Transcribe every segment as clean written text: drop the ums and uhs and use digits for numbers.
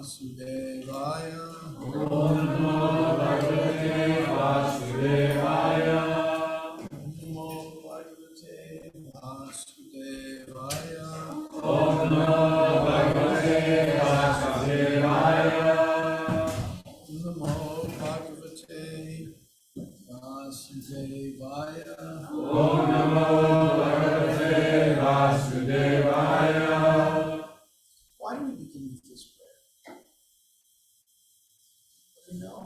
Vasudevaya. Om Namo Bhagavate Vasudevaya. Vasudevaya. Om Namo Bhagavate Vasudevaya. Why do we begin with this prayer? You know.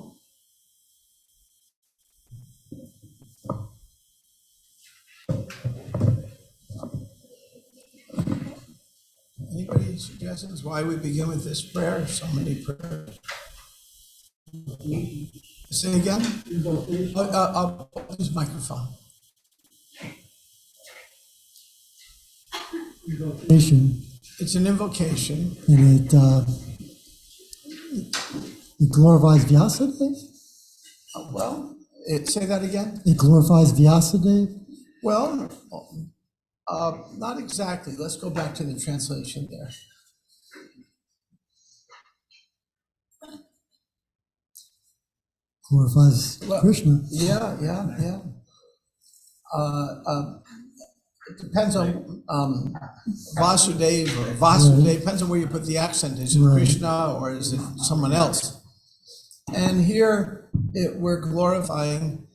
Anybody suggestions why we begin with this prayer? So many prayers. Say again? I'll use microphone. Invocation. It's an invocation. And it glorifies Vyasadeva? Well, say that again? It glorifies Vyasadeva? Well, not exactly. Let's go back to the translation there. Glorifies Krishna. Yeah. It depends on Vasudeva or Vasudeva, depends on where you put the accent. Is it Krishna or is it someone else? And here we're glorifying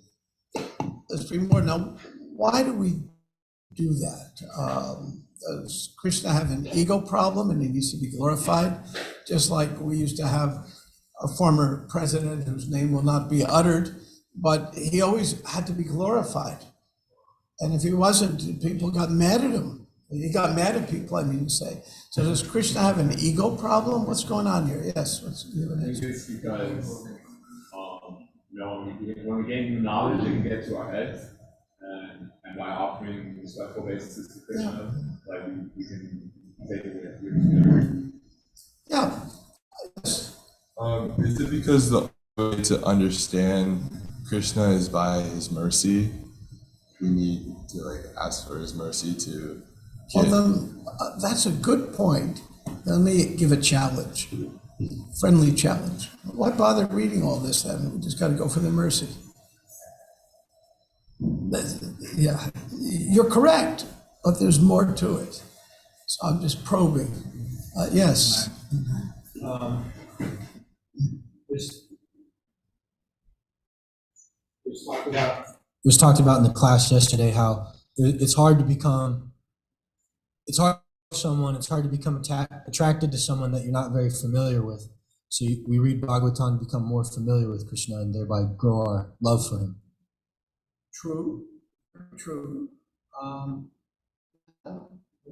the Supreme Lord. Now, why do we do that? Does Krishna have an ego problem and he needs to be glorified? Just like we used to have a former president whose name will not be uttered, but he always had to be glorified. And if he wasn't, people got mad at him. He got mad at people, I mean to say. So does Krishna have an ego problem? What's going on here? Yes. I think it's because, when we gain new knowledge, it can get to our heads. And by offering respectful basis to Krishna, like we can take it with Yeah. Is it because the way to understand Krishna is by his mercy? We need to ask for his mercy to. Well, then, that's a good point. Let me give a challenge, friendly challenge. Why bother reading all this then? We just got to go for the mercy. Yeah, you're correct, but there's more to it. So I'm just probing. Yes. It was talked about in the class yesterday how it's hard to become attracted to someone that you're not very familiar with. So we read Bhagavatam to become more familiar with Krishna and thereby grow our love for him. True. I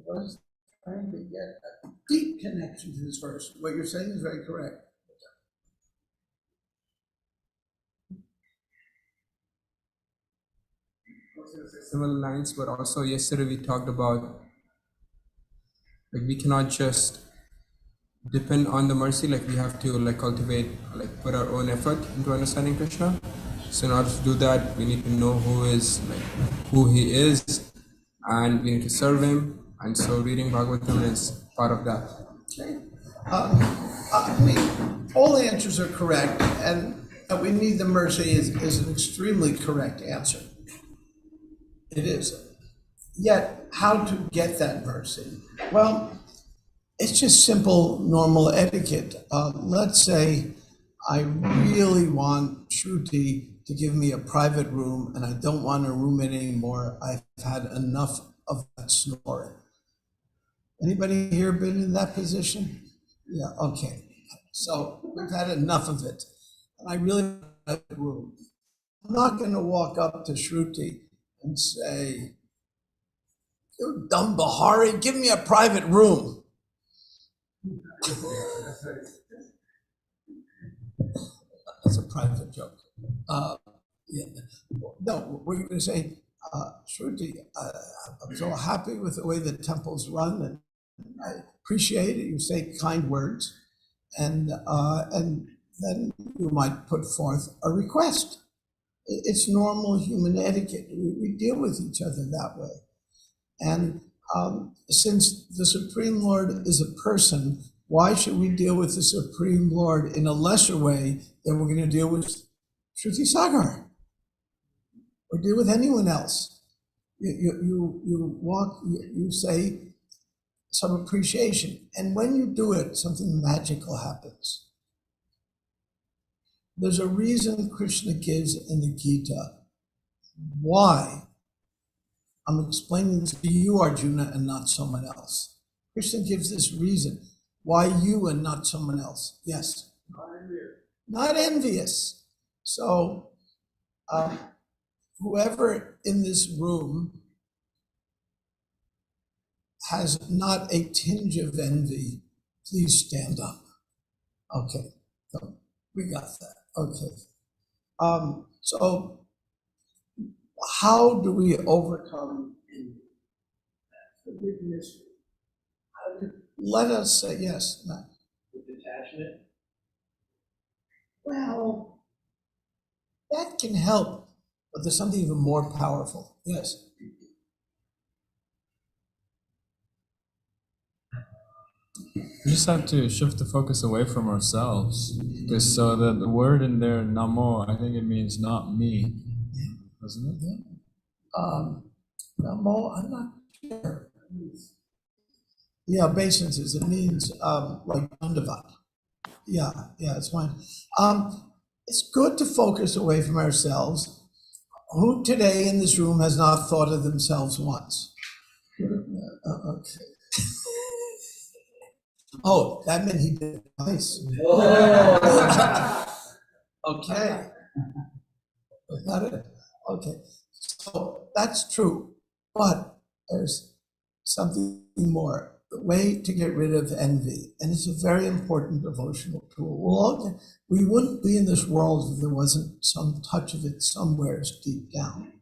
was trying to get a deep connection to this verse. What you're saying is very correct. Similar lines, but also yesterday we talked about we cannot just depend on the mercy, we have to cultivate, put our own effort into understanding Krishna. So in order to do that, we need to know who he is, and we need to serve him. And so reading Bhagavatam is part of that. Okay. All the answers are correct, and that we need the mercy is an extremely correct answer. It is. Yet, how to get that mercy? Well, it's just simple, normal etiquette. Let's say I really want Shruti to give me a private room, and I don't want a roommate anymore. I've had enough of that snoring. Anybody here been in that position? Yeah, okay. So we've had enough of it. And I really want a private room. I'm not going to walk up to Shruti and say, "You dumb Bahari, give me a private room." That's a private joke. No, we're going to say, Shruti, I'm so happy with the way the temple's run, and I appreciate it. You say kind words, and then you might put forth a request. It's normal human etiquette. We deal with each other that way. And since the Supreme Lord is a person, why should we deal with the Supreme Lord in a lesser way than we're going to deal with Shruti Sagar or deal with anyone else? You say some appreciation, and when you do it, something magical happens. There's a reason Krishna gives in the Gita Why? I'm explaining this to you, Arjuna, and not someone else. Krishna gives this reason. Why you and not someone else? Yes. Not envious. So, whoever in this room has not a tinge of envy, please stand up. Okay, so we got that. Okay. So how do we overcome envy? That's the big mystery. Let us say yes, Matt. With detachment. Well, that can help, but there's something even more powerful. Yes. We just have to shift the focus away from ourselves. Because so the word in there, namo, I think it means not me. Doesn't it? Namo, I'm not sure. Yeah, obeisances, it means like dandavat. Yeah, it's fine. It's good to focus away from ourselves. Who today in this room has not thought of themselves once? Okay. Oh, that meant he did it twice. Okay. Got it? Okay. So that's true. But there's something more. The way to get rid of envy, and it's a very important devotional tool. We wouldn't be in this world if there wasn't some touch of it somewhere deep down.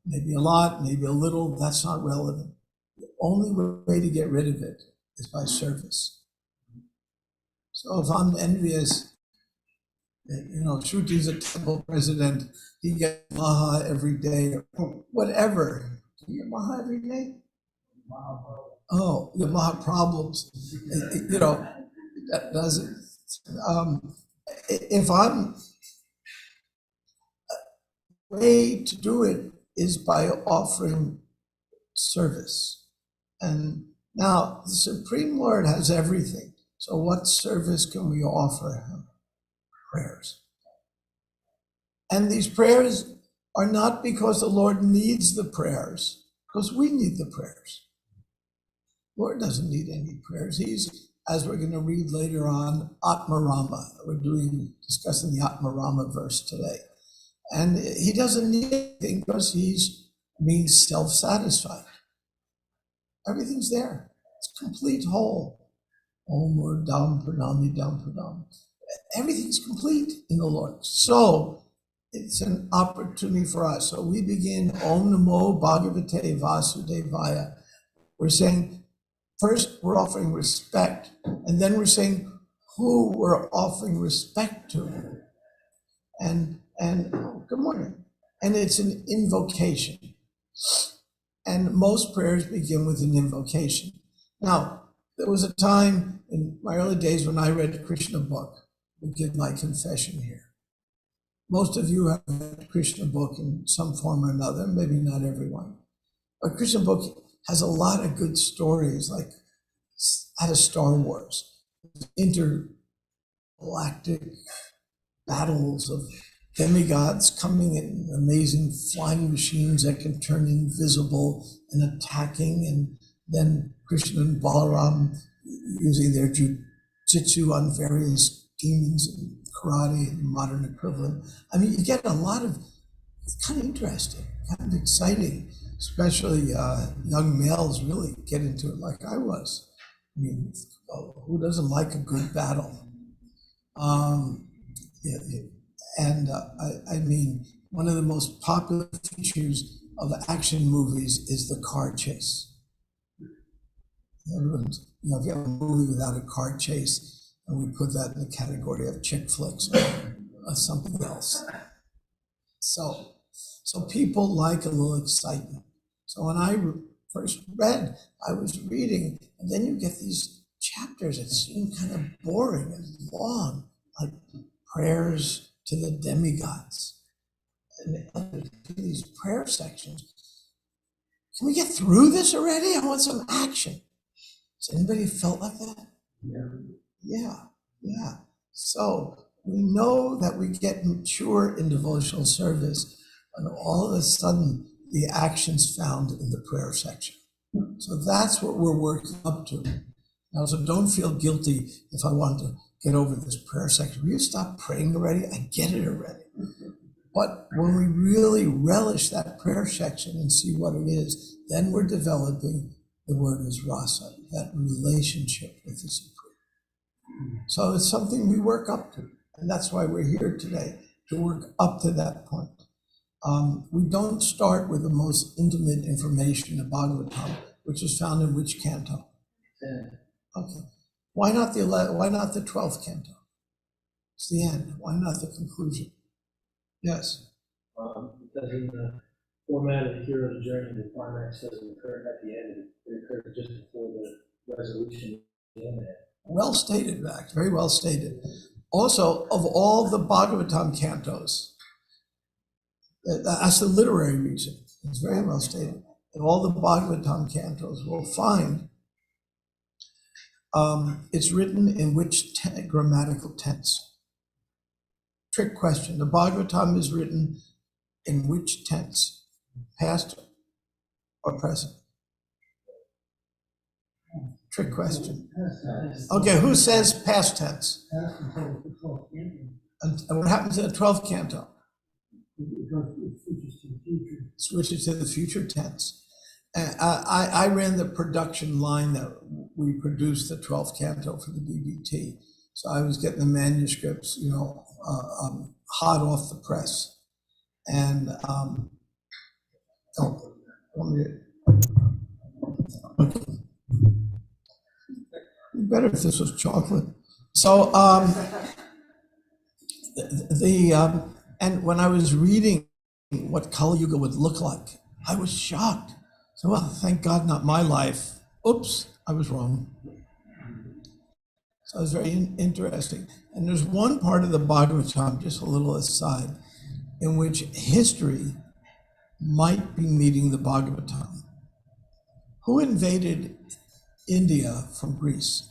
Maybe a lot, maybe a little, that's not relevant. The only way to get rid of it is by service. So if I'm envious, Shruti's a temple president, he gets maha every day, or whatever. Do you get maha every day? Oh, the maha problems. That doesn't. If I'm, the way to do it is by offering service. And now the Supreme Lord has everything. So what service can we offer him? Prayers. And these prayers are not because the Lord needs the prayers, because we need the prayers. Lord doesn't need any prayers. He's, as we're going to read later on, Atmarama. We're discussing the Atmarama verse today. And he doesn't need anything because he's means self-satisfied. Everything's there. It's complete whole. Om or Dam Pranami Dam Pranam. Everything's complete in the Lord. So it's an opportunity for us. So we begin Om Namo Bhagavate Vasudevaya. We're saying, first we're offering respect, and then we're saying who we're offering respect to. And good morning. And it's an invocation. And most prayers begin with an invocation. Now, there was a time in my early days when I read a Krishna book. I'll give my confession here. Most of you have read a Krishna book in some form or another, maybe not everyone. But Krishna book has a lot of good stories, like out of Star Wars, intergalactic battles of demigods coming in amazing flying machines that can turn invisible and attacking, and then Krishna and Balaram using their jujitsu on various demons and karate and modern equivalent. I mean, you get a lot of, it's kind of interesting, kind of exciting, especially young males really get into it like I was. I mean, who doesn't like a good battle? I mean, one of the most popular features of action movies is the car chase. Everyone's, if you have a movie without a car chase, and we put that in the category of chick flicks or something else. So people like a little excitement. So when I first read, I was reading, and then you get these chapters that seem kind of boring and long, like prayers to the demigods. And these prayer sections. Can we get through this already? I want some action. Has anybody felt like that? Yeah. So we know that we get mature in devotional service and all of a sudden the action's found in the prayer section. So that's what we're working up to. Now, so don't feel guilty if I want to get over this prayer section. Will you stop praying already? I get it already. But when we really relish that prayer section and see what it is, then we're developing the word is rasa, that relationship with the Supreme. So it's something we work up to. And that's why we're here today, to work up to that point. We don't start with the most intimate information of Bhagavatam, which is found in which canto? Okay. Why not the 12th canto? It's the end. Why not the conclusion? Yes. Because in the format of the hero's journey, the climax doesn't occur at the end, it occurs just before the resolution. Well stated, Max. Very well stated. Also, of all the Bhagavatam cantos, that's the literary reason. It's very well stated. In all the Bhagavatam cantos, we'll find it's written in which grammatical tense? Trick question. The Bhagavatam is written in which tense? Past or present? Trick question. Okay, who says past tense? And what happens in the 12th canto? Switches to the future tense. I ran the production line that we produced the 12th canto for the BBT. So I was getting the manuscripts, hot off the press. And, better if this was chocolate. So, and when I was reading what Kali Yuga would look like, I was shocked. So, well, thank God, not my life. Oops, I was wrong. So it was very interesting. And there's one part of the Bhagavatam, just a little aside, in which history might be meeting the Bhagavatam. Who invaded India from Greece?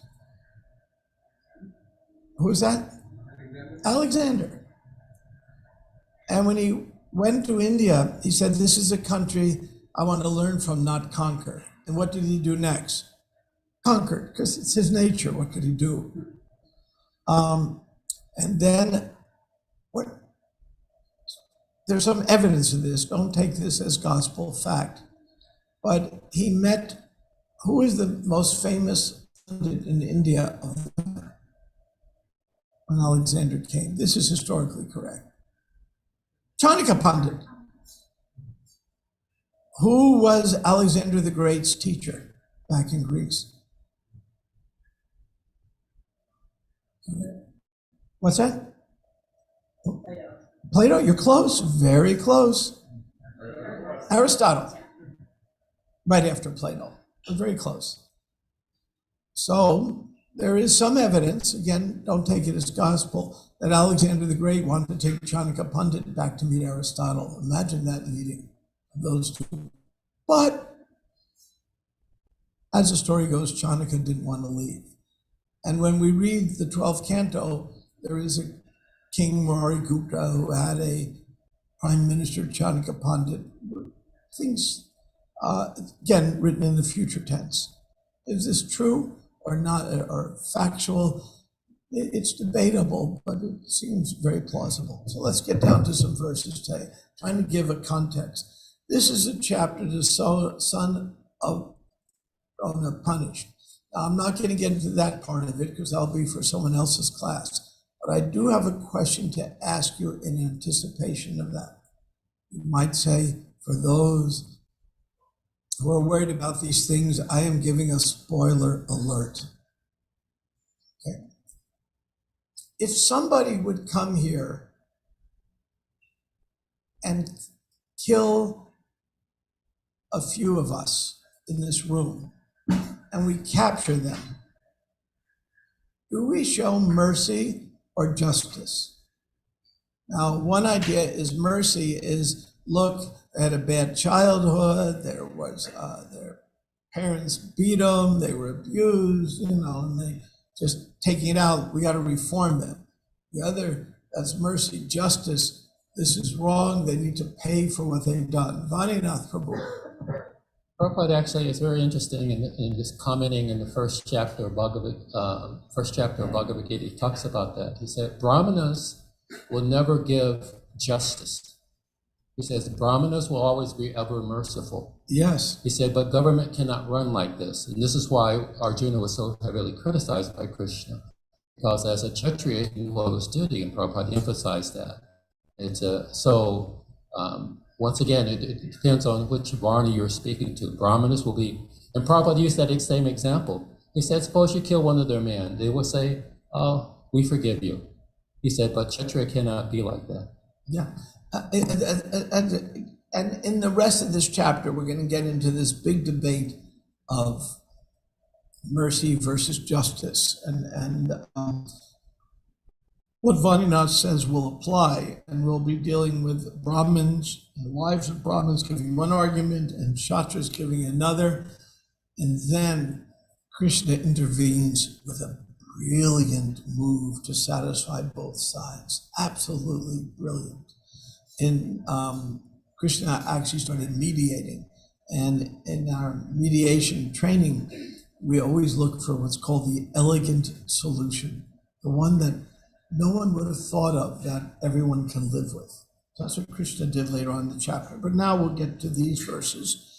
Who was that? Alexander. And when he went to India, he said, this is a country I want to learn from, not conquer. And what did he do next? Conquered, because it's his nature. What could he do? And then, there's some evidence of this. Don't take this as gospel fact. But he met, who is the most famous pundit in India of the time when Alexander came? This is historically correct. Chanakya Pandit. Who was Alexander the Great's teacher back in Greece? What's that? Plato, you're close, very close. Aristotle, right after Plato, but very close. So there is some evidence, again, don't take it as gospel, that Alexander the Great wanted to take Chanakya Pandit back to meet Aristotle. Imagine that meeting of those two. But as the story goes, Chanakya didn't want to leave. And when we read the 12th canto, there is a King Murari Gupta who had a Prime Minister, Chanakya Pandit. Things, again, written in the future tense. Is this true or not, or factual? It's debatable, but it seems very plausible. So let's get down to some verses today, trying to give a context. This is a chapter, the son of punished. Now, I'm not going to get into that part of it because that'll be for someone else's class. But I do have a question to ask you in anticipation of that. You might say, for those who are worried about these things, I am giving a spoiler alert. Okay. If somebody would come here and kill a few of us in this room, and we capture them, do we show mercy or justice? Now, one idea is mercy is, look, they had a bad childhood, there was, their parents beat them, they were abused, and they just taking it out, we got to reform them. The other, that's mercy. Justice this is wrong, they need to pay for what they've done. Vaninath Prabhu. Prabhupada actually is very interesting in just commenting in the first chapter of Bhagavad Gita. He talks about that. He said, Brahmanas will never give justice. He says, Brahmanas will always be ever merciful. Yes. He said, but government cannot run like this. And this is why Arjuna was so heavily criticized by Krishna. Because as a Kshatriya, he owes duty, and Prabhupada emphasized that. Once again, it depends on which Varna you're speaking to. Brahmanas will be, and Prabhupada used that same example. He said, suppose you kill one of their men. They will say, oh, we forgive you. He said, but Kshatriya cannot be like that. Yeah. And in the rest of this chapter, we're going to get into this big debate of mercy versus justice. And what Vaninath says will apply, and we'll be dealing with Brahmins, the wives of Brahmins giving one argument and Kshatras giving another. And then Krishna intervenes with a brilliant move to satisfy both sides. Absolutely brilliant. And Krishna actually started mediating. And in our mediation training, we always look for what's called the elegant solution, the one that no one would have thought of, that everyone can live with. That's what Krishna did later on in the chapter. But now we'll get to these verses.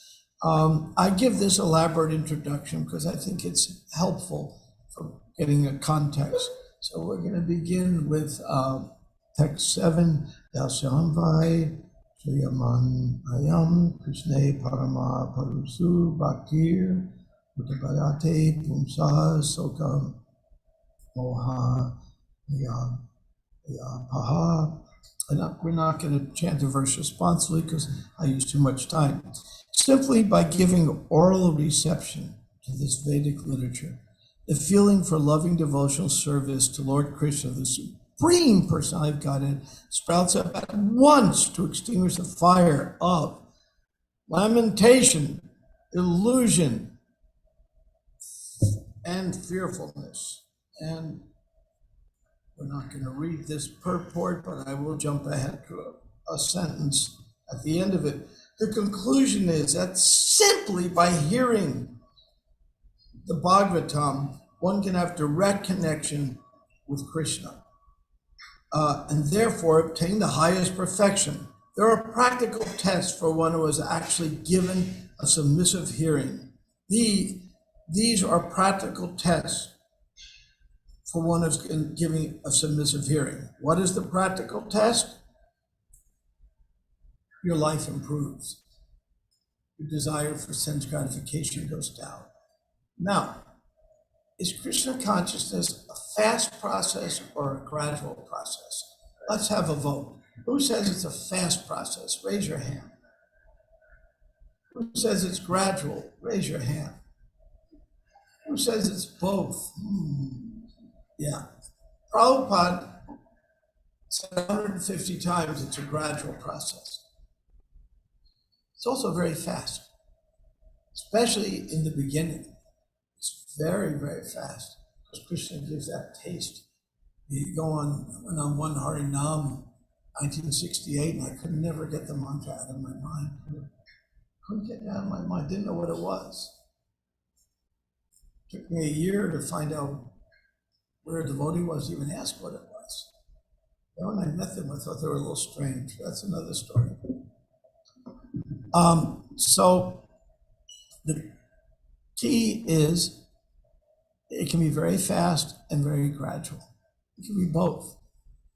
I give this elaborate introduction because I think it's helpful for getting a context. So we're going to begin with text 7, Yasyanvai Shriyaman Ayam Krishna Parama Parusu Bhaktir Uttabayate Pumsa Sokam Moha Paha. We're not going to chant the verse responsibly because I use too much time. Simply by giving oral reception to this Vedic literature, the feeling for loving devotional service to Lord Krishna, the Supreme Personality of Godhead, sprouts up at once to extinguish the fire of lamentation, illusion, and fearfulness. And we're not going to read this purport, but I will jump ahead to a sentence at the end of it. The conclusion is that simply by hearing the Bhagavatam, one can have direct connection with Krishna, and therefore obtain the highest perfection. There are practical tests for one who is actually given a submissive hearing. These are practical tests for one who's giving a submissive hearing. What is the practical test? Your life improves. Your desire for sense gratification goes down. Now, is Krishna consciousness a fast process or a gradual process? Let's have a vote. Who says it's a fast process? Raise your hand. Who says it's gradual? Raise your hand. Who says it's both? Yeah. Prabhupada said 150 times it's a gradual process. It's also very fast, especially in the beginning. It's very, very fast because Krishna gives that taste. You go on, went on one Harinam, 1968, and I could never get the mantra out of my mind. Couldn't get it out of my mind, didn't know what it was. It took me a year to find out where a devotee was, even ask what it was. Then when I met them, I thought they were a little strange. That's another story. So the key is it can be very fast and very gradual. It can be both.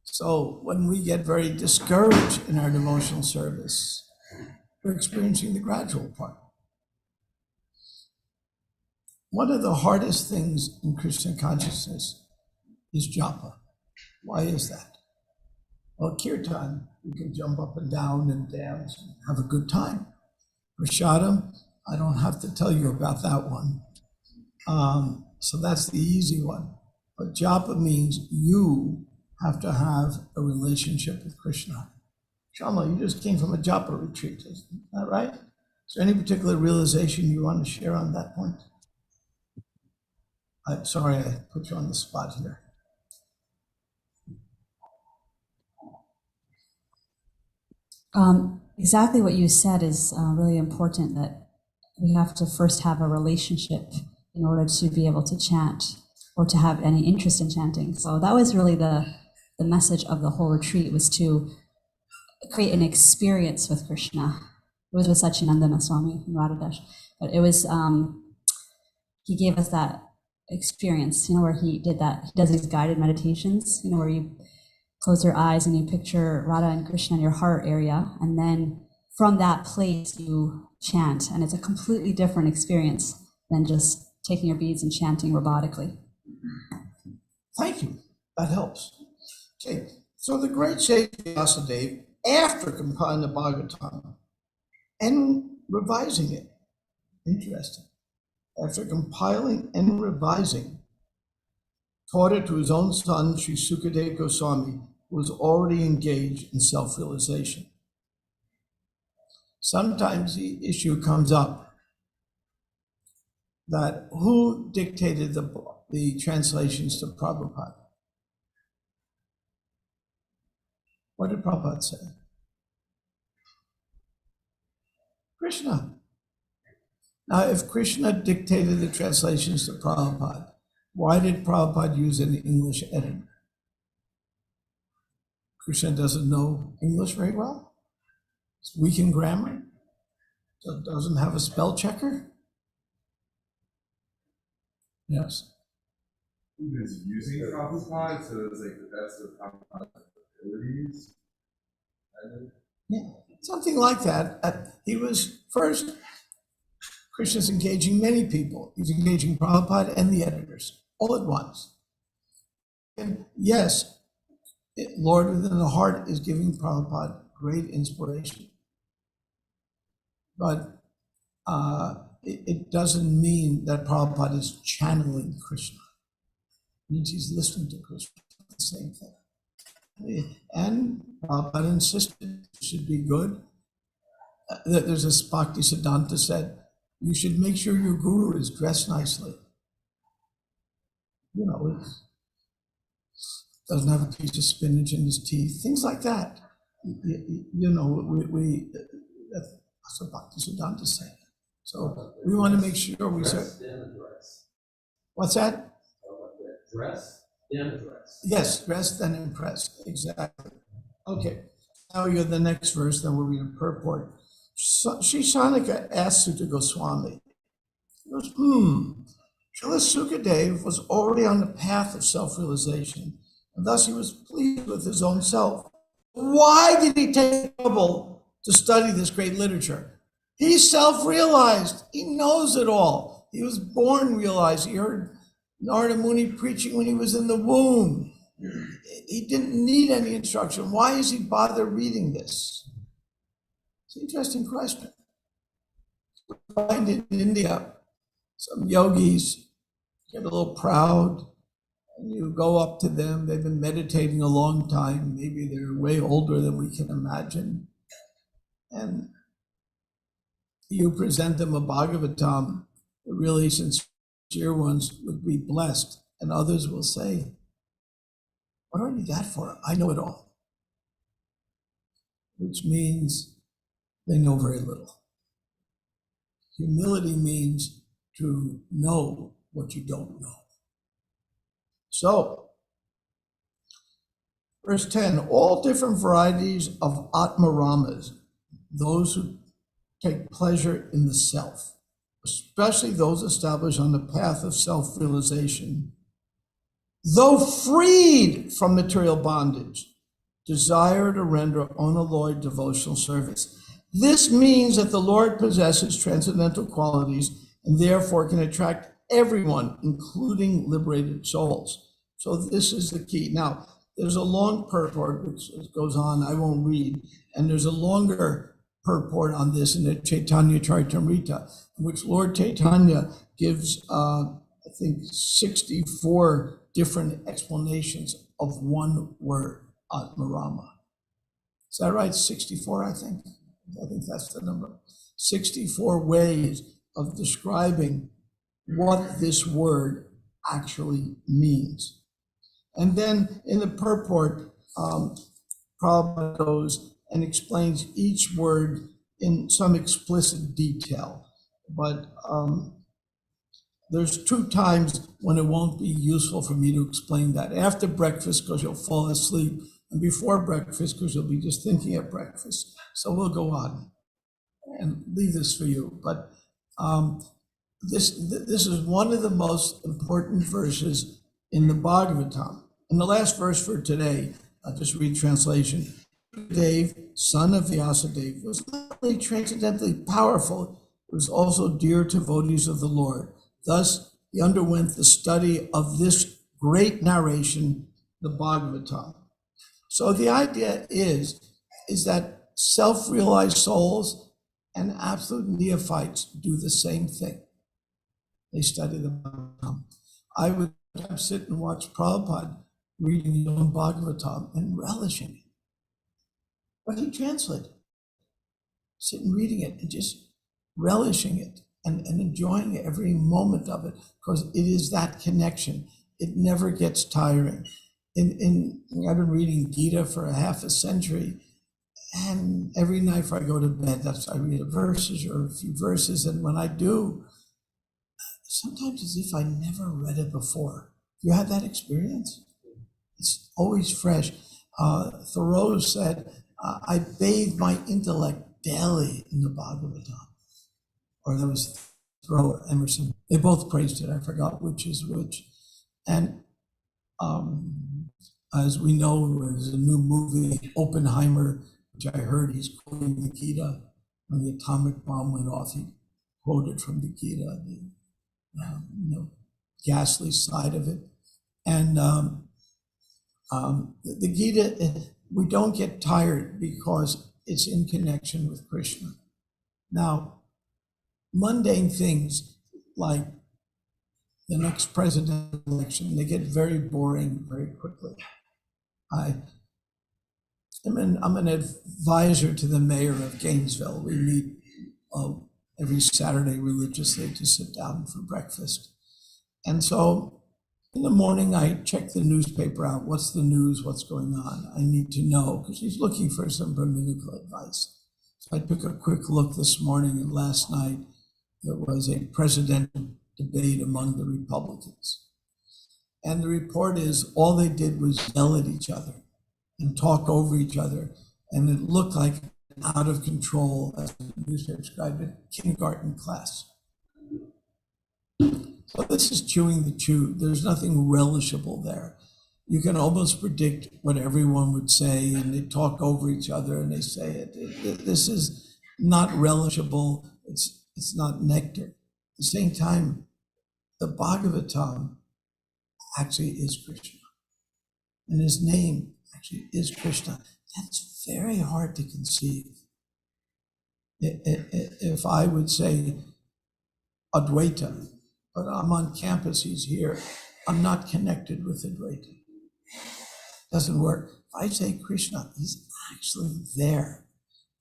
So when we get very discouraged in our devotional service, we're experiencing the gradual part. One of the hardest things in Krishna consciousness is japa. Why is that? Well, kirtan, you can jump up and down and dance and have a good time. Prashadam, I don't have to tell you about that one. So that's the easy one. But japa means you have to have a relationship with Krishna. Shama, you just came from a japa retreat, isn't that right? Is there any particular realization you want to share on that point? I'm sorry, I put you on the spot here. Exactly what you said is really important, that we have to first have a relationship in order to be able to chant or to have any interest in chanting. So that was really the message of the whole retreat, was to create an experience with Krishna. It was with Satchidananda Swami in Radhadesh, but it was, he gave us that experience, where he does these guided meditations, where you close your eyes and you picture Radha and Krishna in your heart area, and then from that place you chant, and it's a completely different experience than just taking your beads and chanting robotically. Thank you. That helps. Okay, so the great sage Vyasadeva, after compiling the Bhagavatam and revising it, interesting, after compiling and revising, taught it to his own son, Sri Sukadeva Goswami, who was already engaged in self-realization. Sometimes the issue comes up that who dictated the translations to Prabhupada? What did Prabhupada say? Krishna. Now, if Krishna dictated the translations to Prabhupada, why did Prabhupada use an English editor? Krishna doesn't know English very well? It's weak in grammar? So it doesn't have a spell checker? Yes. He was using Prabhupada, so it's like the best of Prabhupada's abilities. Yeah, something like that. He was first, Krishna's engaging many people. He's engaging Prabhupada and the editors all at once. And yes, Lord within the heart is giving Prabhupada great inspiration. But it doesn't mean that Prabhupada is channeling Krishna. It means he's listening to Krishna. It's the same thing. And Prabhupada insisted it should be good. There's a Bhakti Siddhanta said, you should make sure your guru is dressed nicely. Doesn't have a piece of spinach in his teeth, things like that. That's what Bhakti Siddhanta said. So we want to make sure we say. What's that? Dress, then dress. Yes, dressed then impressed. Exactly. Okay. Now we go to the next verse, then we'll read a purport. Sri Shanika asked Sutta Goswami, he goes, Srila Sukadeva was already on the path of self-realization, and thus he was pleased with his own self. Why did he take trouble to study this great literature? He's self-realized. He knows it all. He was born realized. He heard Narada Muni preaching when he was in the womb. He didn't need any instruction. Why is he bother reading this? It's an interesting question. We find in India, some yogis get a little proud, and you go up to them. They've been meditating a long time. Maybe they're way older than we can imagine. And you present them a Bhagavatam, the really sincere ones would be blessed, and others will say, what do I need that for? I know it all. Which means they know very little. Humility means to know what you don't know. So, verse 10, all different varieties of Atmaramas, those who take pleasure in the self, especially those established on the path of self-realization, though freed from material bondage, desire to render unalloyed devotional service. This means that the Lord possesses transcendental qualities and therefore can attract everyone, including liberated souls. So this is the key. Now, there's a long purport which goes on, I won't read, and there's a longer purport on this in the Chaitanya Charitamrita, in which Lord Chaitanya gives, I think, 64 different explanations of one word, Atmarama. Is that right? 64, I think. I think that's the number. 64 ways of describing what this word actually means. And then in the purport, Prabhupada goes and explains each word in some explicit detail. But there's 2 times when it won't be useful for me to explain that. After breakfast, because you'll fall asleep, and before breakfast, because you'll be just thinking at breakfast. So we'll go on and leave this for you. But this is one of the most important verses in the Bhagavatam. And the last verse for today, I'll just read translation. Dev, son of Vyasadeva, was not only transcendently powerful, it was also dear to devotees of the Lord. Thus, he underwent the study of this great narration, the Bhagavatam. So the idea is that self-realized souls and absolute neophytes do the same thing. They study the Bhagavatam. I would sit and watch Prabhupada reading his own Bhagavatam and relishing it. But he translated. Sit and reading it and just relishing it and enjoying every moment of it, because it is that connection. It never gets tiring. I've been reading Gita for a half a century, and every night before I go to bed, I read a verses or a few verses, and when I do, sometimes as if I never read it before. You had that experience? It's always fresh. Thoreau said, I bathe my intellect daily in the Bhagavatam. Or there was Thoreau, Emerson. They both praised it. I forgot which is which. And as we know, there's a new movie, Oppenheimer, which I heard he's quoting the Gita. When the atomic bomb went off, he quoted from the Gita, the ghastly side of it. And the Gita, we don't get tired because it's in connection with Krishna. Now, mundane things like the next presidential election, they get very boring very quickly. I'm an advisor to the mayor of Gainesville. We meet every Saturday religiously to sit down for breakfast. And so in the morning, I check the newspaper out. What's the news? What's going on? I need to know, because he's looking for some Brahminical advice. So I took a quick look this morning, and last night there was a presidential debate among the Republicans. And the report is all they did was yell at each other and talk over each other. And it looked like an out of control, as the newspaper described it, kindergarten class. So this is chewing the chew. There's nothing relishable there. You can almost predict what everyone would say, and they talk over each other and they say it. This is not relishable. It's not nectar. At the same time, the Bhagavatam actually is Krishna. And his name actually is Krishna. That's very hard to conceive. If I would say Advaita, but I'm on campus, he's here, I'm not connected with Advaita. Doesn't work. If I say Krishna, he's actually there.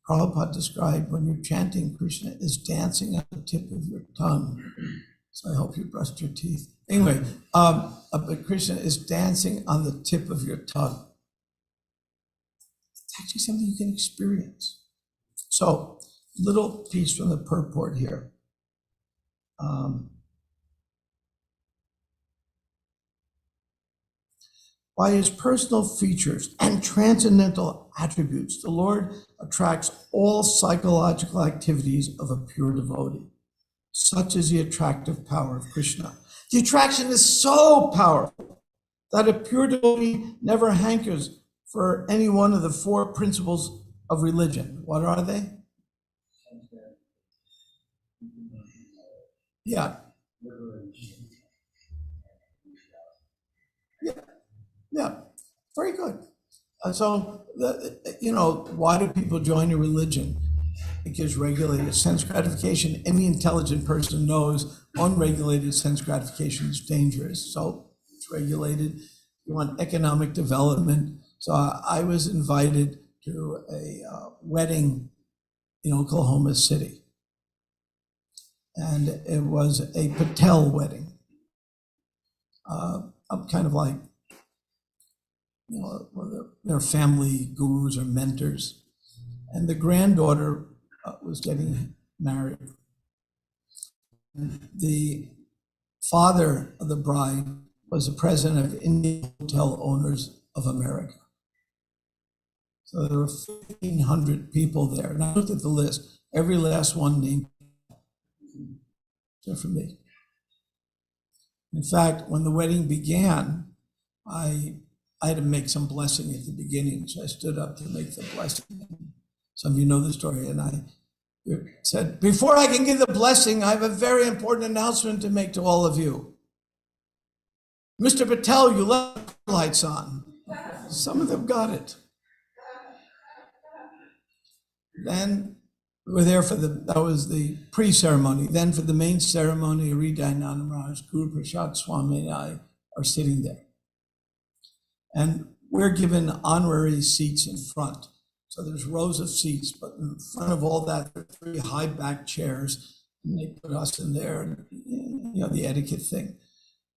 Prabhupada described when you're chanting Krishna is dancing at the tip of your tongue. So I hope you brushed your teeth. Anyway, but Krishna is dancing on the tip of your tongue. It's actually something you can experience. So, little piece from the purport here. By his personal features and transcendental attributes, the Lord attracts all psychological activities of a pure devotee. Such is the attractive power of Krishna. The attraction is so powerful that a pure devotee never hankers for any one of the 4 principles of religion. What are they? Yeah. Yeah, very good. So, why do people join a religion? It gives regulated sense gratification. Any intelligent person knows unregulated sense gratification is dangerous. So it's regulated. You want economic development. So I was invited to a wedding in Oklahoma City. And it was a Patel wedding. I'm kind of like, they're family gurus or mentors. and the granddaughter was getting married. The father of the bride was the president of Indian Hotel Owners of America. So there were 1,500 people there. And I looked at the list, every last one named except for me. In fact, when the wedding began, I had to make some blessing at the beginning, so I stood up to make the blessing. Some of you know the story, and I said, before I can give the blessing, I have a very important announcement to make to all of you. Mr. Patel, you left the lights on. Some of them got it. Then we were there for that was the pre-ceremony. Then for the main ceremony, Hridayana Maharaj, Guru Prasad Swami and I are sitting there. And we're given honorary seats in front. So there's rows of seats, but in front of all that, there are 3 high back chairs, and they put us in there, and, you know, the etiquette thing.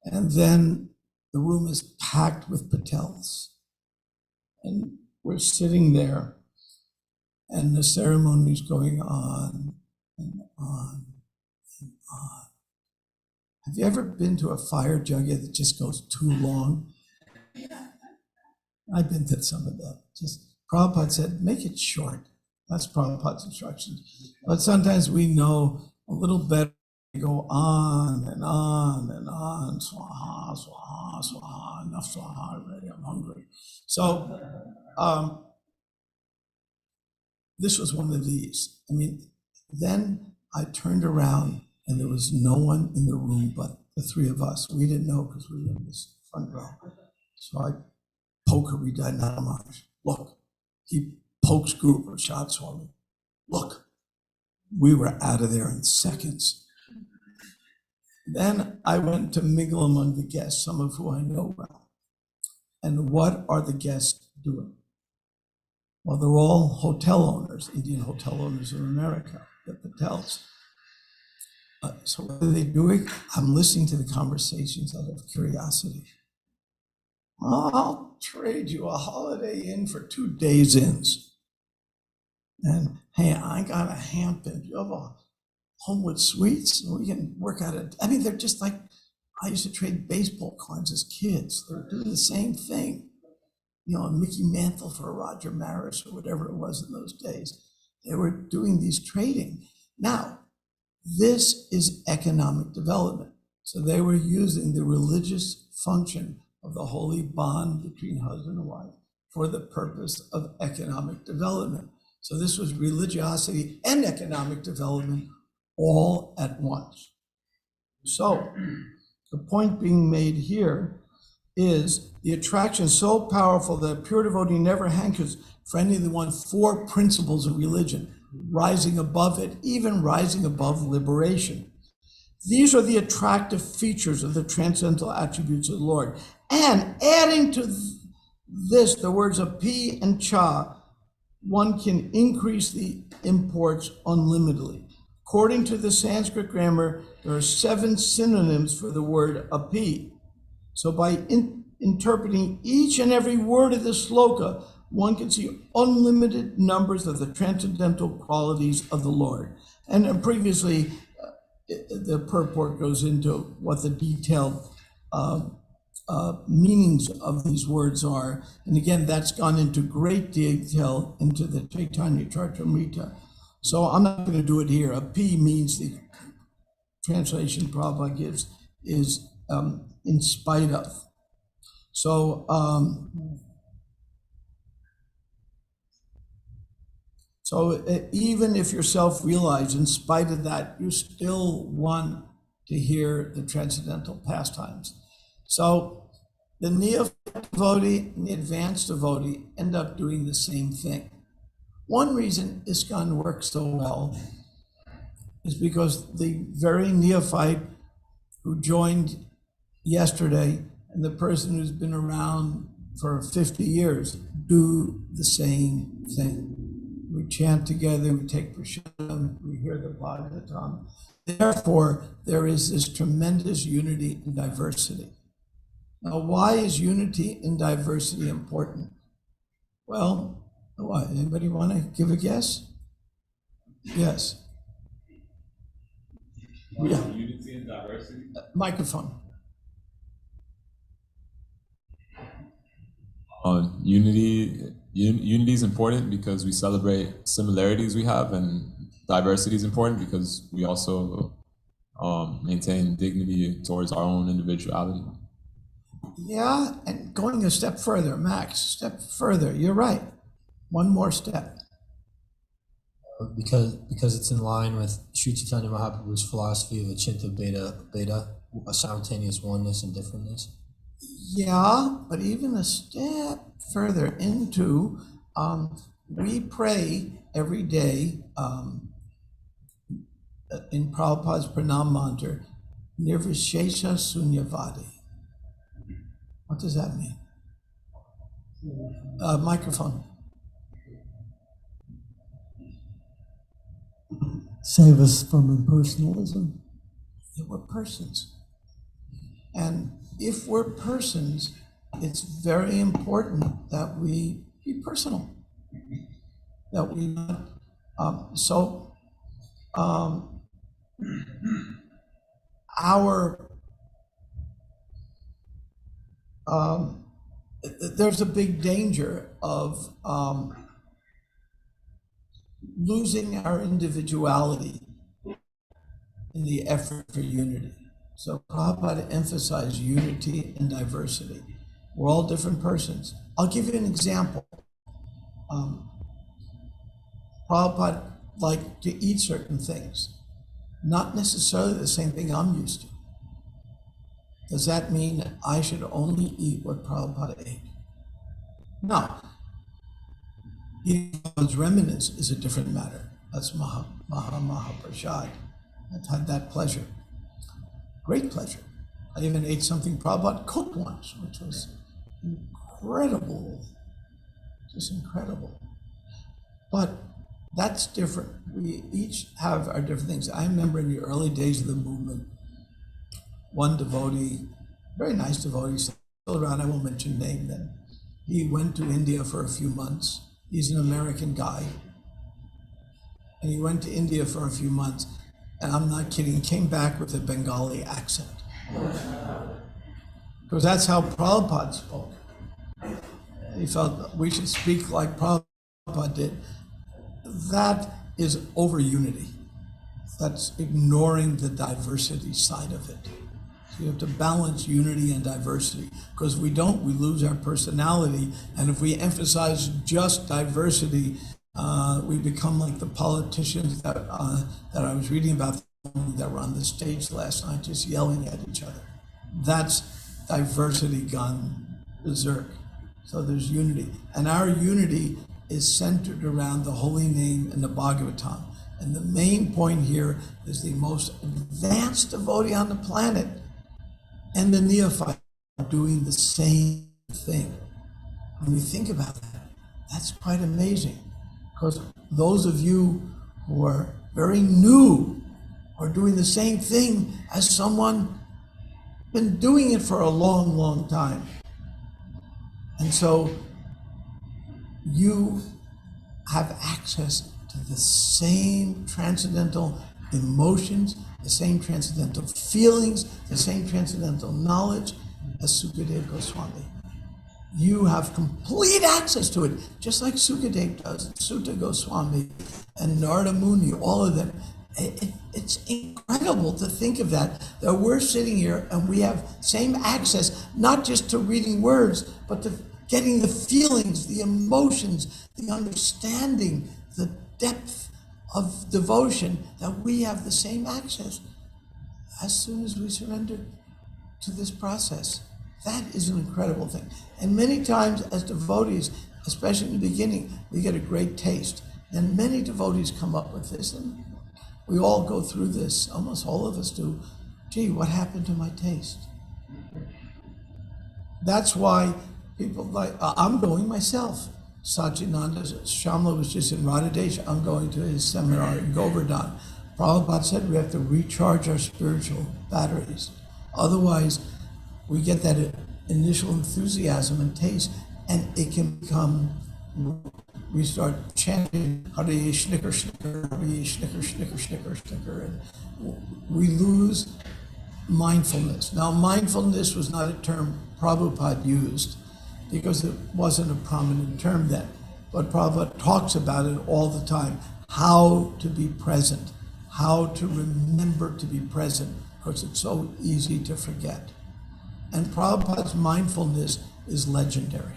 And then the room is packed with Patels. And we're sitting there, and the ceremony is going on and on and on. Have you ever been to a fire yajna that just goes too long? I've been to some of that. Just Prabhupada said, make it short. That's Prabhupada's instructions. But sometimes we know a little better. We go on and on and on. Swaha, swaha, swaha, enough swaha already, I'm hungry. So this was one of these. I mean, then I turned around and there was no one in the room but the 3 of us. We didn't know because we were in this front row. So I poke Hridayana Maharaj. Look, he pokes Guru Prasad Swami. Look, we were out of there in seconds. Then I went to mingle among the guests, some of who I know well. And what are the guests doing? Well, they're all hotel owners, Indian Hotel Owners of America, the Patels. So what are they doing? I'm listening to the conversations out of curiosity. I'll trade you a Holiday Inn for 2 days inns. And hey, I got a Hampton. Do you have a Homewood Suites? We can work out it. I mean, they're just like, I used to trade baseball cards as kids. They're doing the same thing. You know, a Mickey Mantle for a Roger Maris or whatever it was in those days. They were doing these trading. Now, this is economic development. So they were using the religious function of the holy bond between husband and wife for the purpose of economic development. So this was religiosity and economic development all at once. So the point being made here is the attraction so powerful that a pure devotee never hankers for any of the 4 principles of religion, rising above it, even rising above liberation. These are the attractive features of the transcendental attributes of the Lord. And adding to this, the words of pi and cha, one can increase the imports unlimitedly. According to the Sanskrit grammar, there are 7 synonyms for the word api. So by interpreting each and every word of the sloka, one can see unlimited numbers of the transcendental qualities of the Lord. And previously, the purport goes into what the detailed meanings of these words are. And again, that's gone into great detail into the Chaitanya Charitamrita. So I'm not going to do it here. A P means, the translation Prabhupada gives is in spite of. So even if you're self-realized, in spite of that, you still want to hear the transcendental pastimes. So the neophyte devotee and the advanced devotee end up doing the same thing. One reason ISKCON works so well is because the very neophyte who joined yesterday and the person who's been around for 50 years do the same thing. We chant together, we take prasadam, we hear the Bhagavatam. Therefore, there is this tremendous unity and diversity. Now, why is unity and diversity important? Well, What, anybody want to give a guess? Yes. Yeah. Unity and diversity. Microphone. Unity is important because we celebrate similarities we have, and diversity is important because we also maintain dignity towards our own individuality. Yeah, and going a step further, Max, step further. You're right. One more step. Because it's in line with Sri Chaitanya Mahaprabhu's philosophy of Achinta Beta, a simultaneous oneness and differentness. Yeah, but even a step further into, we pray every day in Prabhupada's Pranam Mantra, Nirvishesha Sunyavadi. What does that mean? Microphone. Save us from impersonalism. Yeah, we're persons. And if we're persons, it's very important that we be personal. That we not, there's a big danger of losing our individuality in the effort for unity. So Prabhupada emphasized unity and diversity. We're all different persons. I'll give you an example. Prabhupada liked to eat certain things, not necessarily the same thing I'm used to. Does that mean that I should only eat what Prabhupada ate? No. Eating Prabhupada's remnants is a different matter. That's Mahaprasad. I've had that pleasure. Great pleasure. I even ate something Prabhupada cooked once, which was incredible. Just incredible. But that's different. We each have our different things. I remember in the early days of the movement, one devotee, very nice devotee, still around, I won't mention name then. He went to India for a few months. He's an American guy. And he went to India for a few months. And I'm not kidding, he came back with a Bengali accent. Because that's how Prabhupada spoke. He felt we should speak like Prabhupada did. That is over unity. That's ignoring the diversity side of it. So you have to balance unity and diversity. Because we don't, we lose our personality. And if we emphasize just diversity, we become like the politicians that I was reading about that were on the stage last night just yelling at each other. That's diversity gone berserk. So there's unity. And our unity is centered around the holy name and the Bhagavatam. And the main point here is the most advanced devotee on the planet and the neophyte are doing the same thing. When you think about that, that's quite amazing. Because those of you who are very new are doing the same thing as someone been doing it for a long, long time. And so you have access to the same transcendental emotions, the same transcendental feelings, the same transcendental knowledge as Sukadeva Goswami. You have complete access to it, just like Sukadeva does, Sutta Goswami and Narada Muni, all of them. It's incredible to think of that we're sitting here and we have same access, not just to reading words, but to getting the feelings, the emotions, the understanding, the depth of devotion, that we have the same access as soon as we surrender to this process. That is an incredible thing. And many times as devotees, especially in the beginning, we get a great taste. And many devotees come up with this, and we all go through this, almost all of us do. Gee, what happened to my taste? That's why people like, I'm going myself. Satchidananda, Shamla was just in Radhadesh, I'm going to his seminar in Govardhan. Prabhupada said we have to recharge our spiritual batteries. Otherwise, we get that initial enthusiasm and taste, and it can become we start chanting Hare Shnicker Shnicker, Hare Shnicker Shnicker Shnicker Shnicker, and we lose mindfulness. Now, mindfulness was not a term Prabhupada used because it wasn't a prominent term then, but Prabhupada talks about it all the time, how to be present, how to remember to be present, because it's so easy to forget. And Prabhupada's mindfulness is legendary.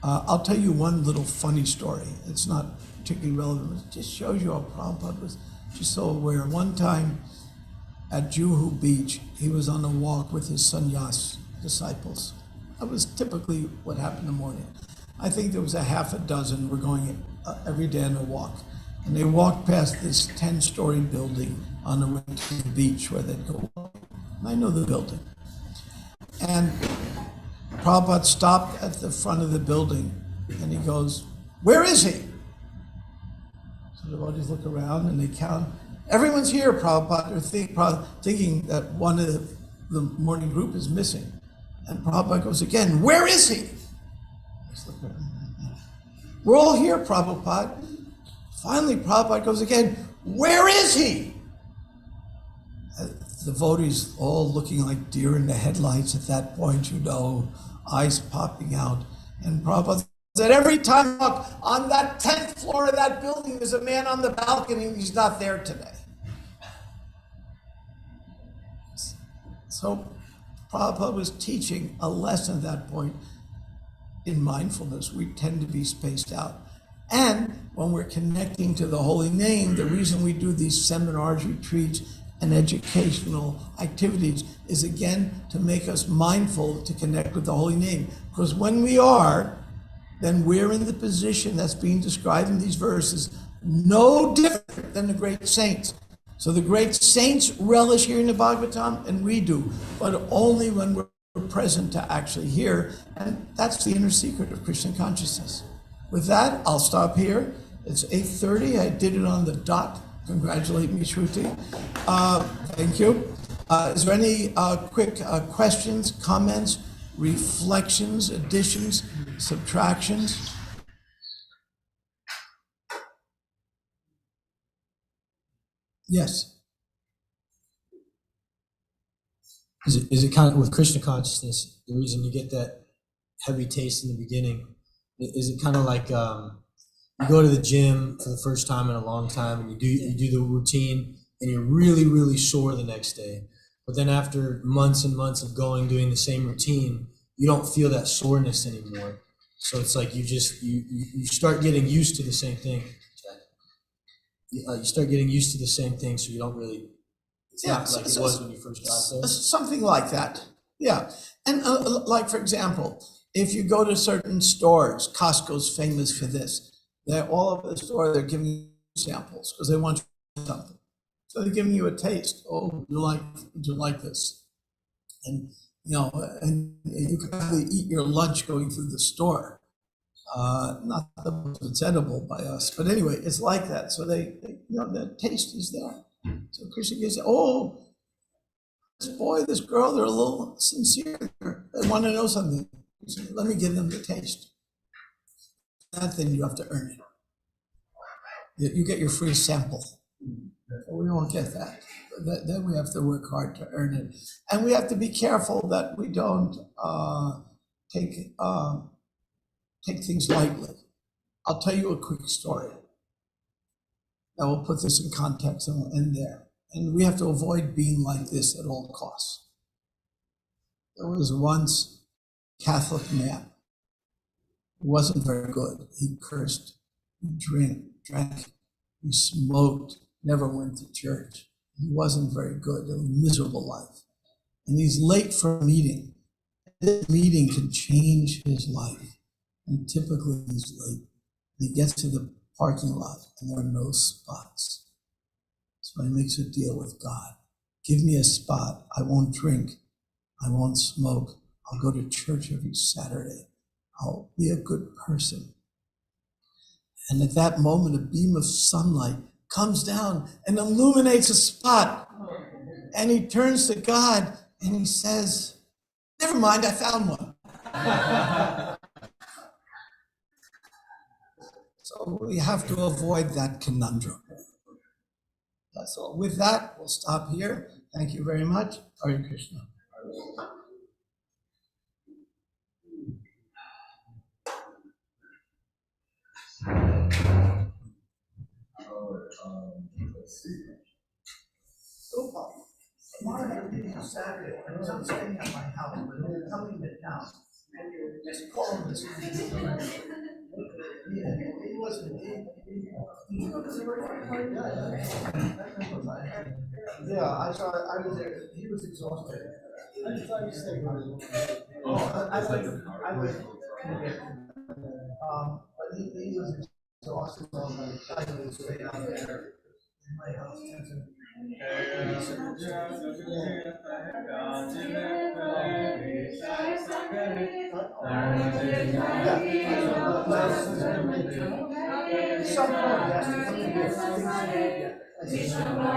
I'll tell you one little funny story. It's not particularly relevant. It just shows you how Prabhupada was just so aware. One time at Juhu Beach, he was on a walk with his sannyas disciples. That was typically what happened in the morning. I think there was a half a dozen were going every day on a walk. And they walked past this 10-story building on the way to the beach where they'd go. And I know the building. And Prabhupada stopped at the front of the building and he goes, "Where is he?" So the devotees look around and they count. Everyone's here, Prabhupada. They're thinking that one of the morning group is missing. And Prabhupada goes again, "Where is he?" "We're all here, Prabhupada." Finally, Prabhupada goes again, "Where is he?" The devotees all looking like deer in the headlights at that point, eyes popping out. And Prabhupada said, "Every time I walk on that 10th floor of that building, there's a man on the balcony and he's not there today." So Prabhupada was teaching a lesson at that point in mindfulness. We tend to be spaced out. And when we're connecting to the holy name, the reason we do these seminars, retreats, and educational activities is again to make us mindful to connect with the holy name. Because when we are, then we're in the position that's being described in these verses, no different than the great saints. So the great saints relish hearing the Bhagavatam, and we do, but only when we're present to actually hear. And that's the inner secret of Krishna consciousness. With that, I'll stop here. It's 8:30. I did it on the dot. Congratulate me, Shruti. Thank you. Is there any quick questions, comments, reflections, additions, subtractions? Yes. Is it kind of with Krishna consciousness, the reason you get that heavy taste in the beginning, is it kind of like you go to the gym for the first time in a long time and you do the routine and you're really, really sore the next day. But then after months and months of doing the same routine, you don't feel that soreness anymore. So it's like you start getting used to the same thing. You start getting used to the same thing, so you don't really, it's not like it was when you first got there. Something like that, yeah. And like, for example, if you go to certain stores, Costco's famous for this, they're all over the store, they're giving you samples because they want something. So they're giving you a taste. Oh, would you like this? And, and you can probably eat your lunch going through the store. Not that it's edible by us, but anyway, it's like that. So the taste is there. So Krishna gets, oh, this boy, this girl, they're a little sincere. They want to know something. Let me give them the taste. That thing, you have to earn it. You get your free sample. We won't get that. Then we have to work hard to earn it. And we have to be careful that we don't take things lightly. I'll tell you a quick story. I will put this in context and we'll end there. And we have to avoid being like this at all costs. There was once a Catholic man who wasn't very good. He cursed, he drank, he smoked, never went to church. He wasn't very good, a miserable life. And he's late for a meeting. This meeting can change his life. And typically he's late. He gets to the parking lot and there are no spots. So he makes a deal with God. Give me a spot. I won't drink. I won't smoke. I'll go to church every Saturday. I'll be a good person. And at that moment, a beam of sunlight comes down and illuminates a spot. And he turns to God and he says, never mind, I found one. So we have to avoid that conundrum. That's all. With that, we'll stop here. Thank you very much. Hare Krishna. Tomorrow afternoon, Saturday, I was out staying at my house, but they're coming to town. Just call him this week. Yeah, he wasn't. Yeah, I saw. I was there. He was exhausted. I thought you said he was. Oh, I would. But he was exhausted all night. I would stay out there in my house. Some point, yes, to come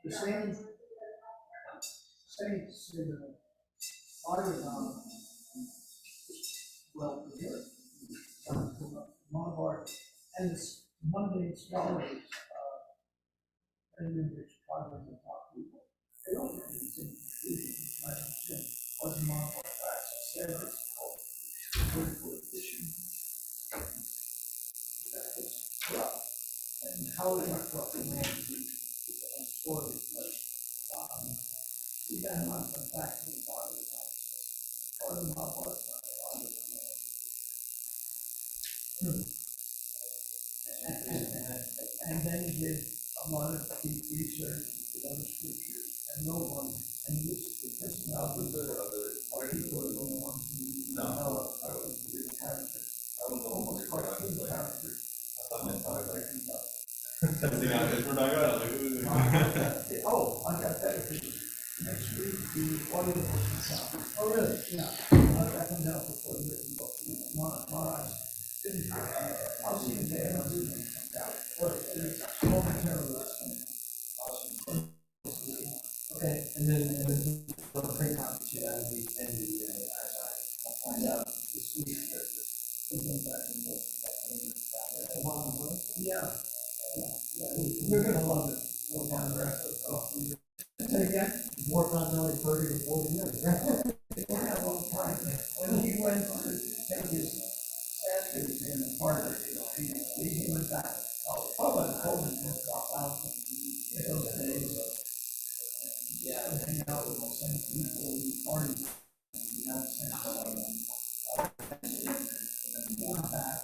The same saints in the Bhagavatam well preserved. Malabar, and it's one day scholars, and then there's progress of top people. They don't get these conclusions, I understand, what the Malabar practice said is called vertical addition. That was corrupt. And how it went corrupt in the story, but we then went back to the body of the part of the Malabar, not the body of the and then he did a lot of deep research with other scriptures and no one, and this, the personalities are people who don't want to develop their character. I was almost cartoon character. Oh, I got better for you. Next week, the audio book comes out. Oh, really? Yeah. That comes out before the written book. Maharaj. I'll see you there. I'll do it. Momentarily. Okay, and then the print copy should add the end of the day. I'll find out this week. Yeah. You're gonna love it. We'll find the rest of it. Say again? Work on only 30 to 40 years. For a long time. When he went to take his Sanskrit exam in Harvard, he went back. Probably told him to drop out in those days. Yeah, and hang out with the same people who party. Not back.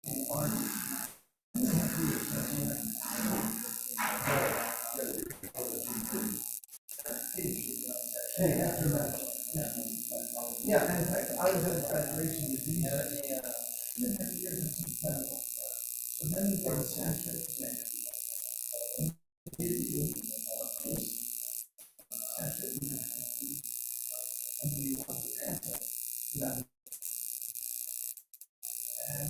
And party. Hey, after that. Yeah, and in fact, I was at a graduation with these. Didn't have years of incredible. So then he got a Sanskrit exam. And we want to answer that. And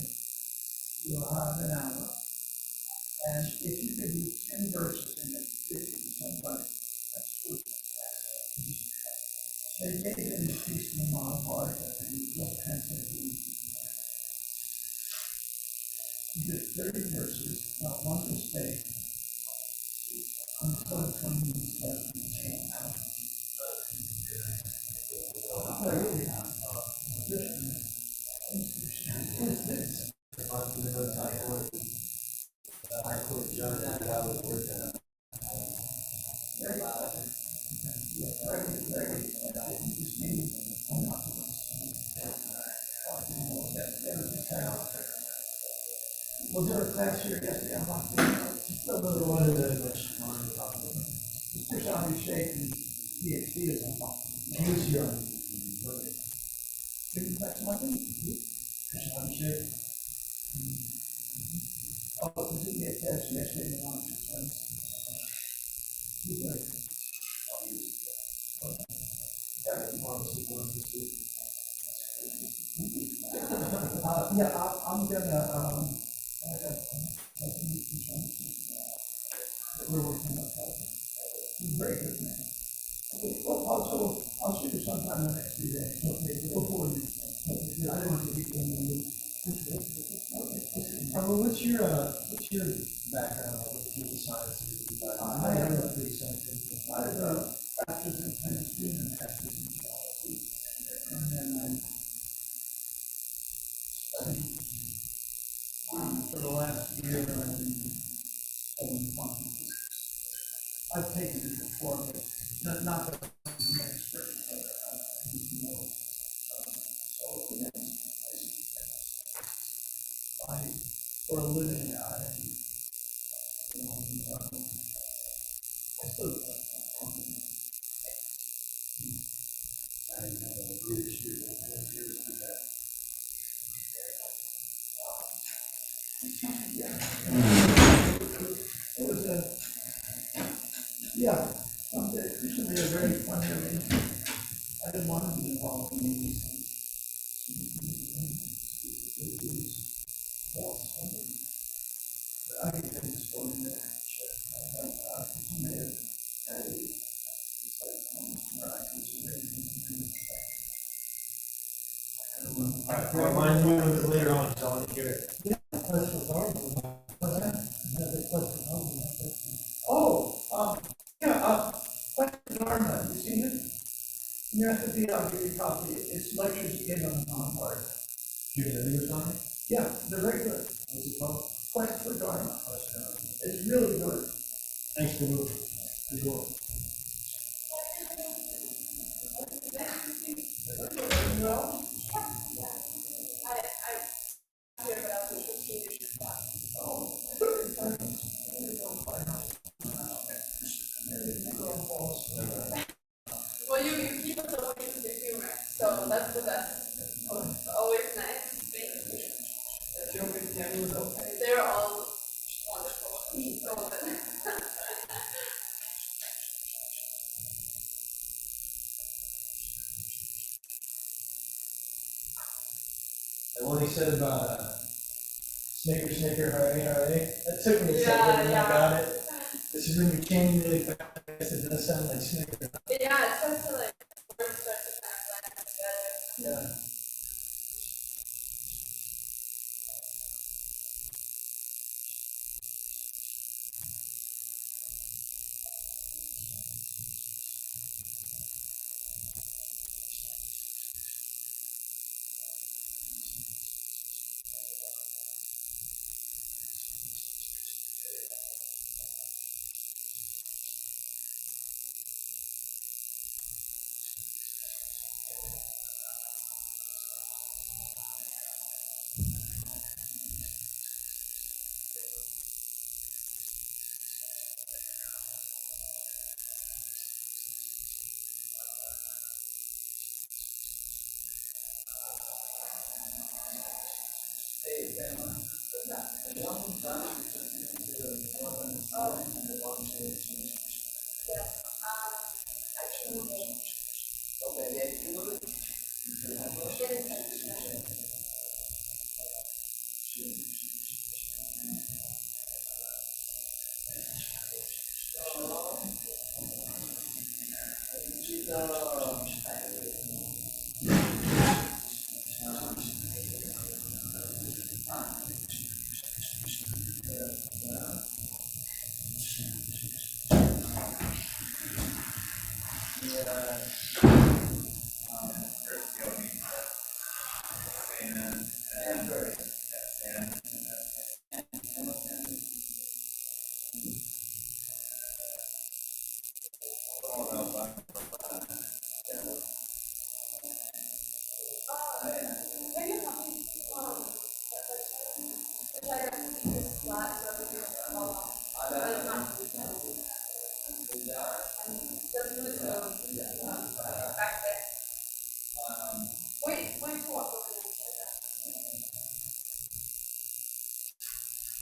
you'll have an hour. And if you could do 10 verses in it, 50% right, that's good. They gave him the piece from Mahabharata and he just translated. He did 30 verses, not one mistake, until 27 came out. Was there a class here yesterday? I'm not still another one of the Mr. Swami Sheikh and PhD is on. He was here. Didn't that's nothing? Mr. Swami Sheikh. Oh, was it the test yesterday in one? He's very good. Yeah, I'm gonna, we're working on that. He's very good man. Okay, well, also, I'll shoot you sometime in the next few days. Okay, before you. I don't want to be in the loop. Well, what's your background with computer science? I have a pretty scientific. I have a bachelor's in chemistry and a master's in geology. And then I studied for the last year. I've been studying quantum physics. I've taken it before, but not that I'm an expert, but I do know. So for a living, I still it was someday, it should be a very fun arrangement. I didn't want to be involved in these things. I can take this for a minute. You may have had it. Remind me of it later on, so I want to hear it. What's Dharma? You seen it? You have to be on your copy. It's lectures you gave on non-part. You did it, Tommy? Yeah, they're very good. What's it called? Quest for Dharma. It's really good. Thanks for moving. Pretty cool. Well, you keep us away from the humor, so that's the best. It's always nice. They're all wonderful. So good. And what he said about snicker, snicker, hooray, hooray, that took me a Yeah, second when yeah. I got it. This is when you're canning really fast, it does sound like snicker. Yeah, it starts to like, words start to kind of blend together. Yeah.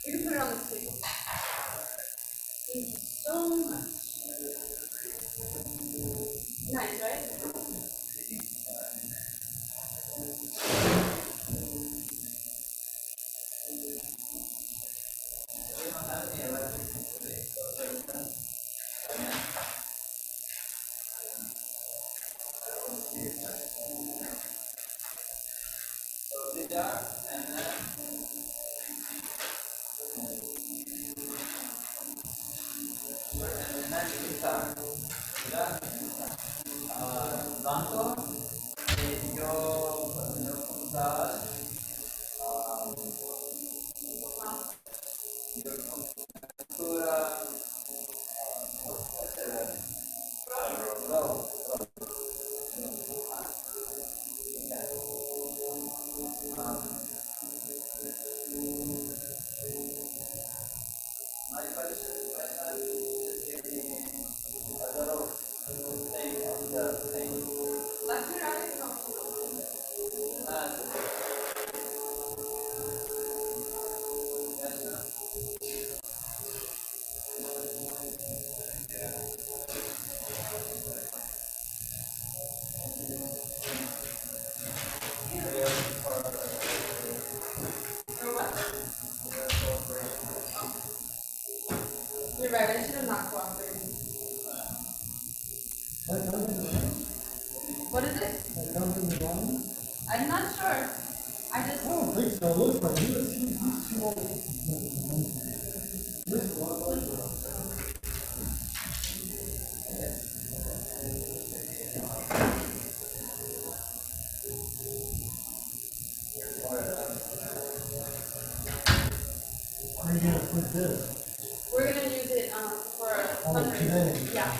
You can put it on the table. Thank you so much. Nice, right? Where are you gonna put this? We're gonna use it for Oh, fundraising. today. Yeah.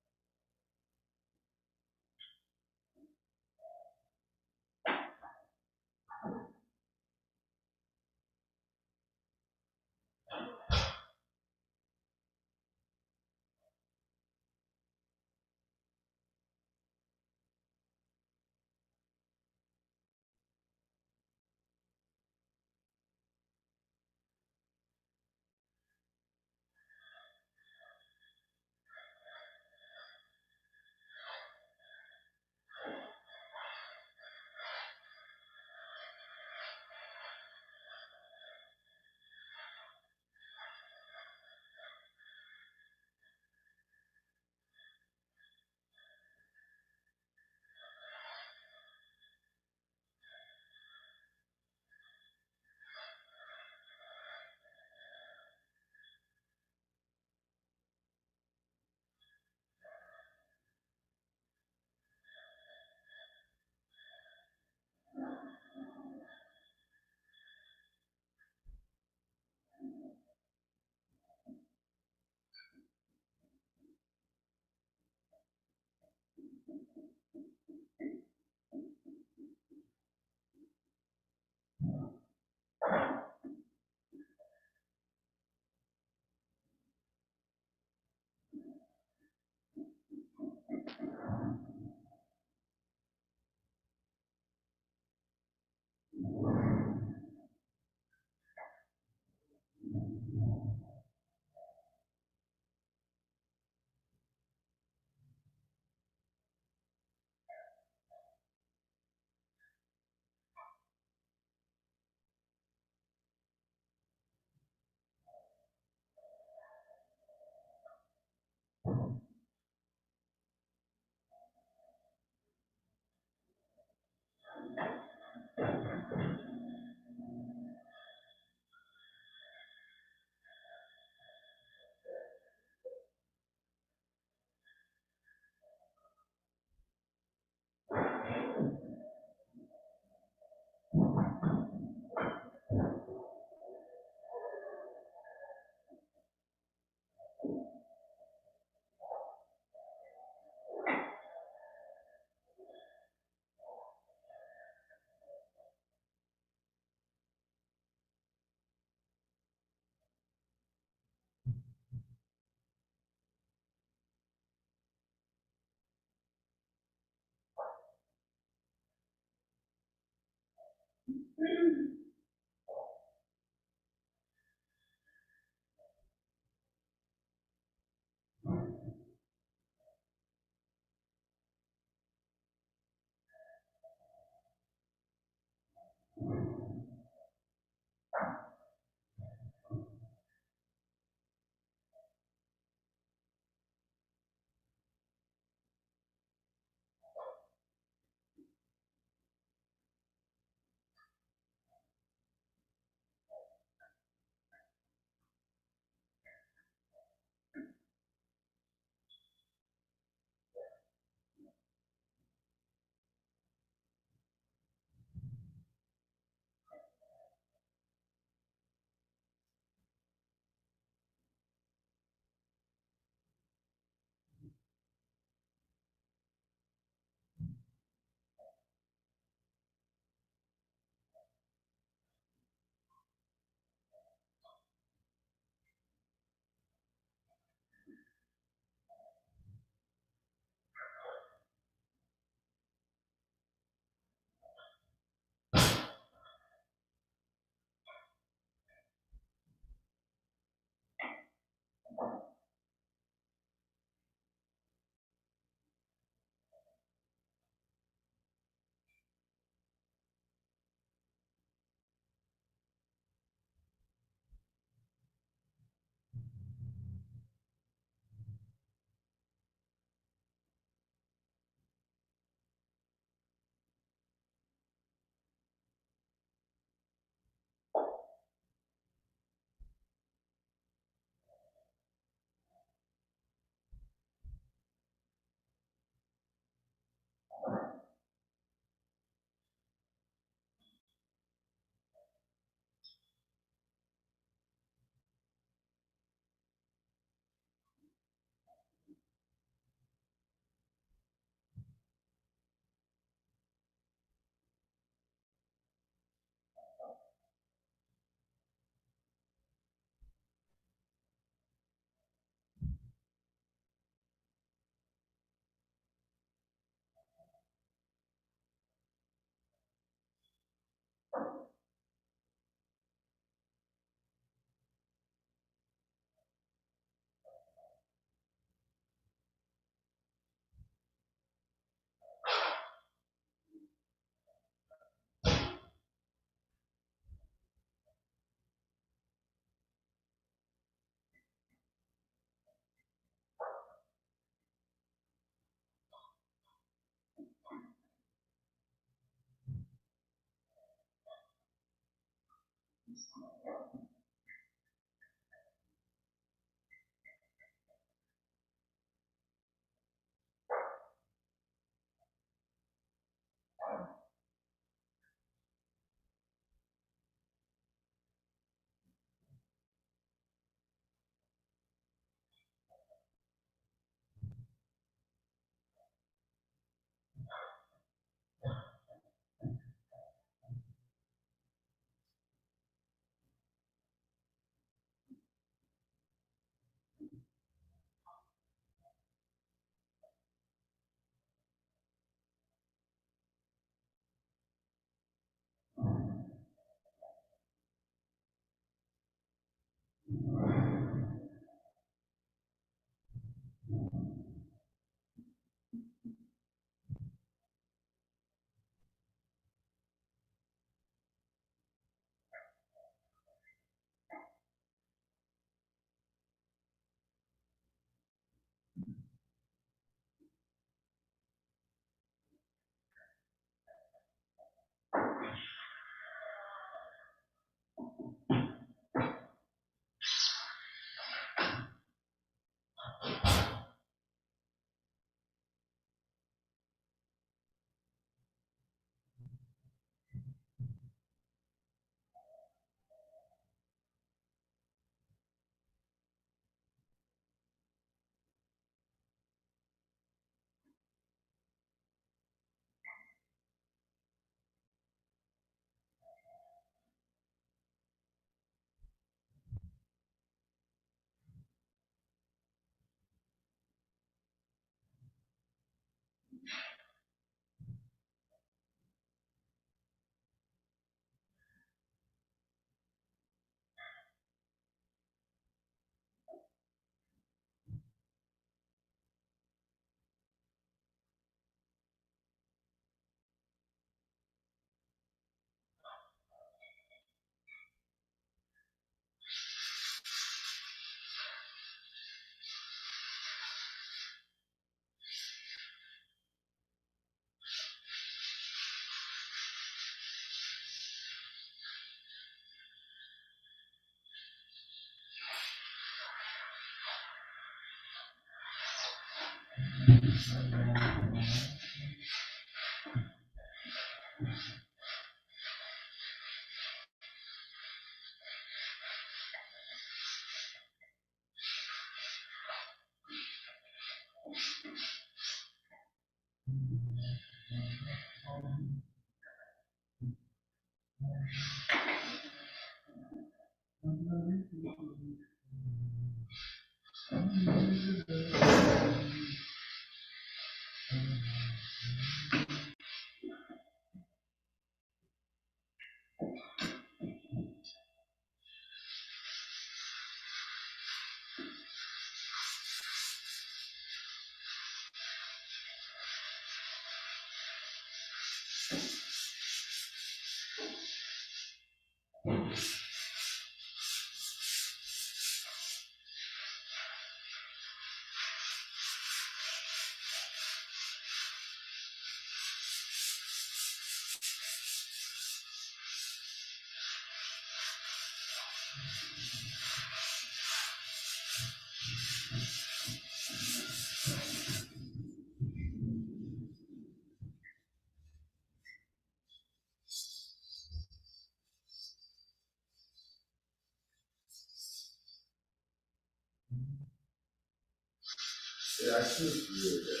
Yeah, actually, it's really good.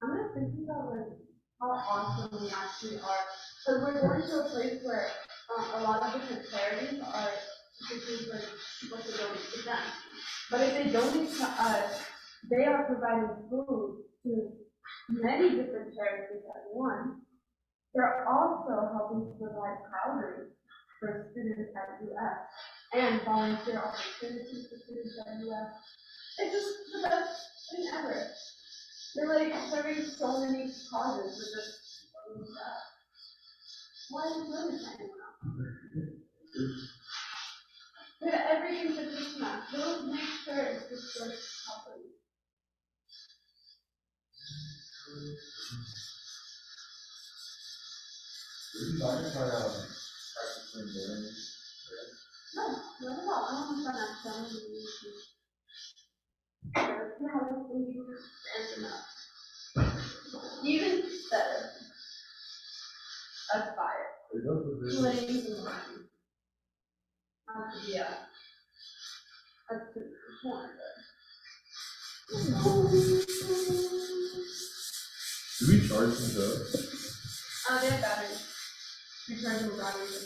I'm just thinking about like how awesome we actually are. Because we're going to a place where a lot of different charities are particularly for people to donate to them. But if they donate to us, they are providing food to many different charities at once. They're also helping to provide housing for students at UF and volunteer opportunities for students at UF. It's just the best thing ever. They're like serving so many causes for just one stuff. Why is it really saying that? Yeah, everything's a Krsna. Don't make sure it's just served properly. Would you mind if I practicing learning? No, not at all. I don't want to find out some of the issues. No, we answer now. Even better. Aspire. Flames and burning. Not to be a performer. Do we charge some drugs? They have batteries. Rechargeable batteries.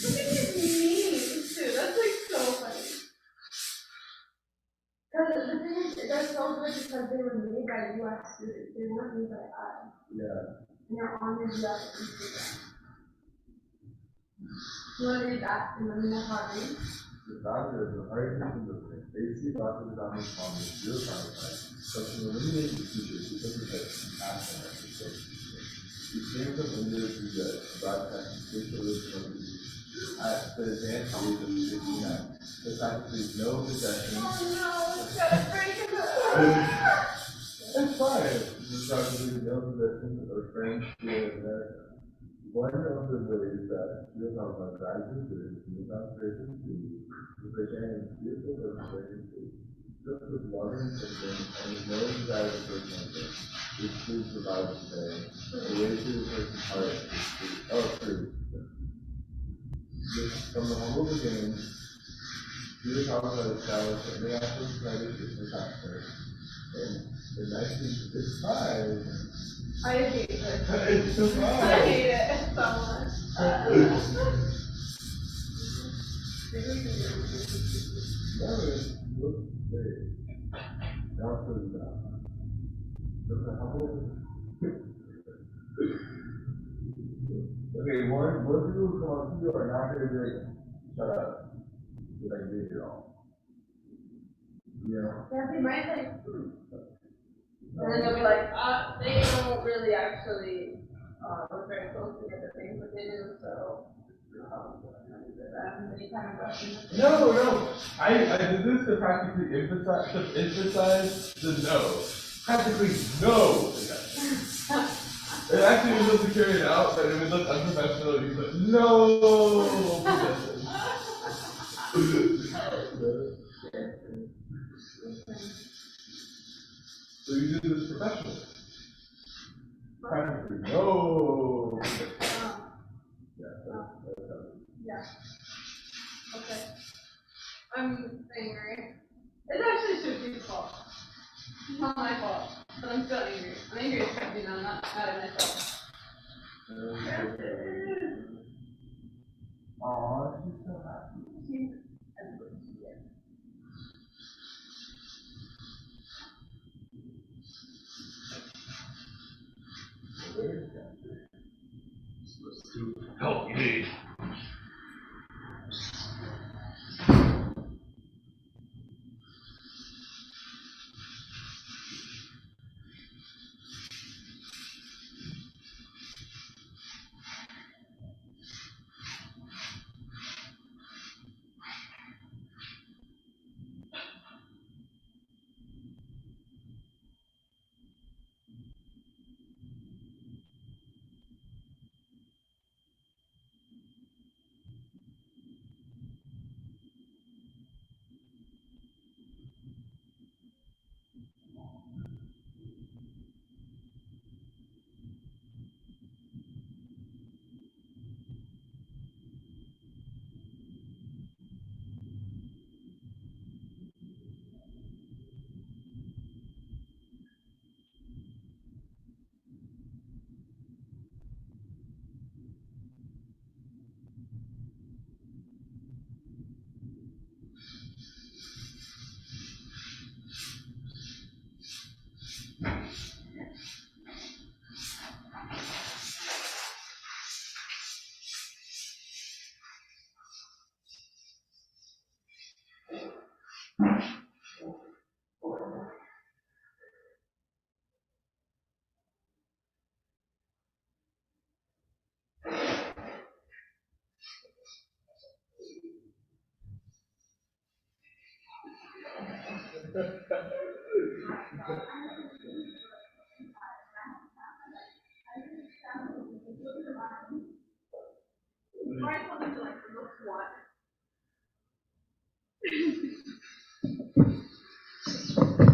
Look at these memes too. That's like so funny. Because the thing is, they're so good because they were made by US students. They weren't made by us. Yeah. And they're on your US Instagram. You want to read that and let me know how it reads? The doctor is a hard person to think. Basically, Dr. Dhamma's comment is zero sacrifice. So to eliminate the teachers because of the compassion of the social. He came from India to the broadcast spiritual wisdom of the at the advanced age of 69. The faculty no possession. Oh no, it's gonna break it up. It's fine. The faculty no possession or friends to America. One of the ways that we talk about gratitude is the concentration to the sharing spiritual demonstration to just with loving thinking and with no desire for something, which food provides today. The way to the person's heart is food. Oh, true. From the humble beginnings, Peter talks about establishing international tradition for pastor. And in 1955, I hate it. it's so I fun. hate it so much. Okay, more people who come up to you are not going to be like, shut up. You're like, leave it all. You know? Yeah, they might like, And then they'll be like, they don't really actually, look very closely at the things that they do, so. Any kind of question? No. I did this to practically emphasize the no. Practically no. It actually was to carry it out, but it would look unprofessional if you put no. So you do this professionally. Practically no. Yeah. Okay. I'm angry. It's actually Sushi's fault. It's not my fault, but I'm still angry. I'm angry at Sushi, I'm not mad at myself. Aw, she's so happy. Help me.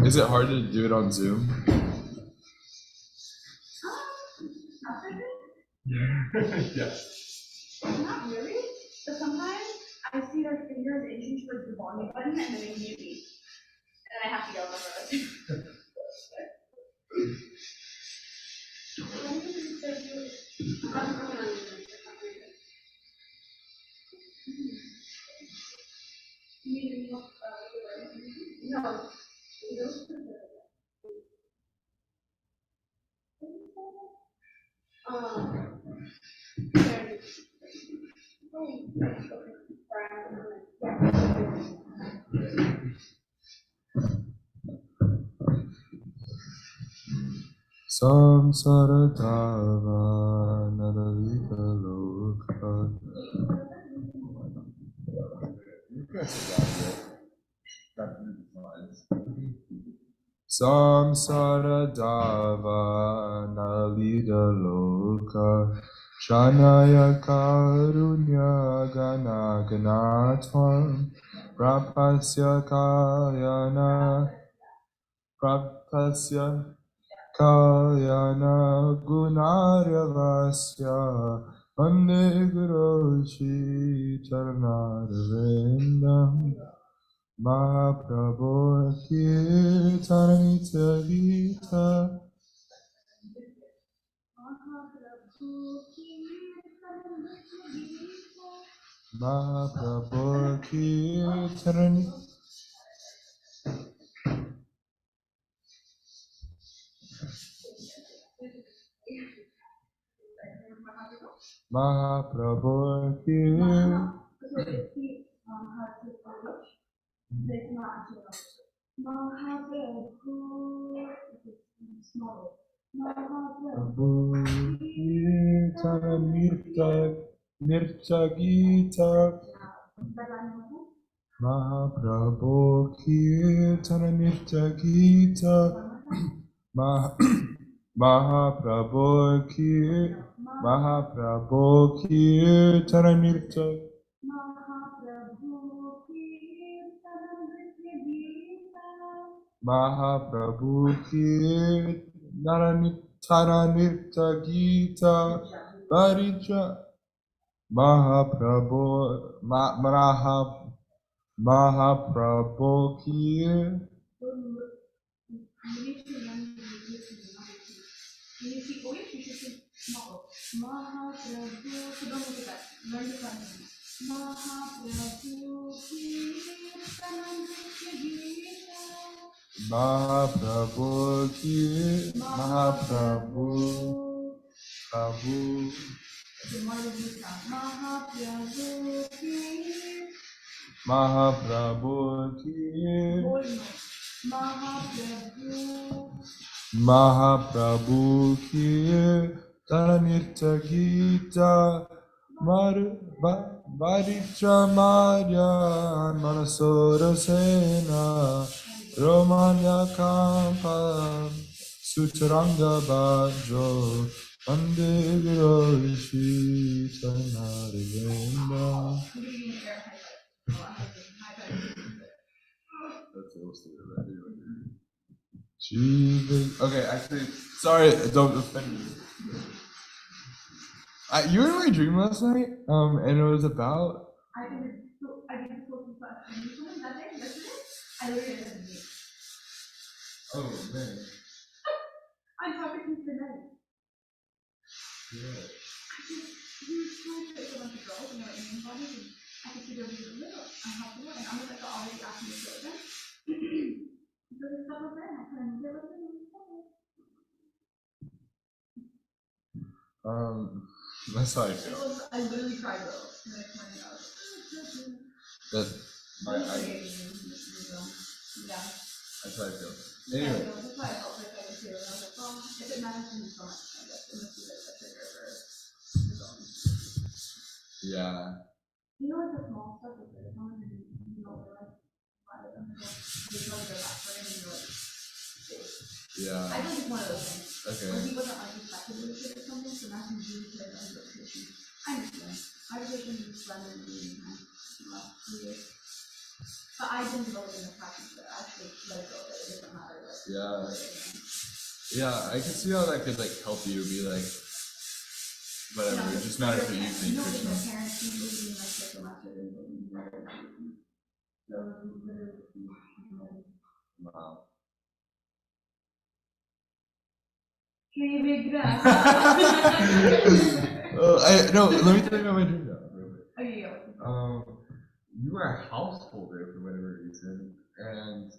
Is it hard to do it on Zoom? Yes. Not really, but sometimes I see their fingers inching towards the volume button and then they mute me. And I have to go over it. No. Samsara dava nadavika loka. You can't sit down there. Got to do the slides. Samsara dava nalida loka. Shanaya karunya gana ganatvam. Prapasya kayana. Prapasya Kalyana Gunaryavasya Vande Guru Shri Charanarvindam Mahaprabhu Kirtanitya Gita Mahaprabhu Kirtanitya Mahaprabhu Kirtanitya Prabhu Kirtana Nirta Gita Mahaprabhu Kirtana Nirta Gita Mahaprabhu Kirtana Nirta Mahaprabhu Kirtana Nirta Gita Parija Mahaprabhu Mahaprabhu Kirtana Mahaprabhu Kirtana Nirta Gita Varichamarya Manasora Sena Romanya Kampa Sutaranga Bhajo Vande Guru Shritana Devendra. Okay, actually, sorry, don't offend me. You were in my dream last night, and it was about. Oh man. I'm talking to tonight. Yeah. He was trying to a bunch of girls, and they were Indian bodies, and I could see their videos uncomfortable, and I'm like already asking to show them. So this stuff was there, and I kind of moved it with them. That's how I feel. I literally cried, bro. And then I pointed out. That my Yeah. That's how I feel. Yeah, Anyway. that's why I felt like I was here, and I was like, well, if it matters to me so much, I guess it must be like a trigger for resolving. Yeah. You know, like the small stuff with it, someone who you don't realize why they don't go, they tell you their backstory, and you're like, Yeah. I think it's one of those things. Okay. When people don't like respected leadership or something, so now you really care about your reputation. I understand. My reputation is splendid in the meantime. Well, 3 years. But I didn't develop in the practice that I actually let it go, that it doesn't matter. Like, Yeah. Yeah, I can see how that could like help you be like whatever, it just matters what you think, You know, Krishna. your parents can really be like such a master in the so literally. Wow. No, let me tell you about my dream now, real quick. Oh, yeah. You were a householder for whatever reason, and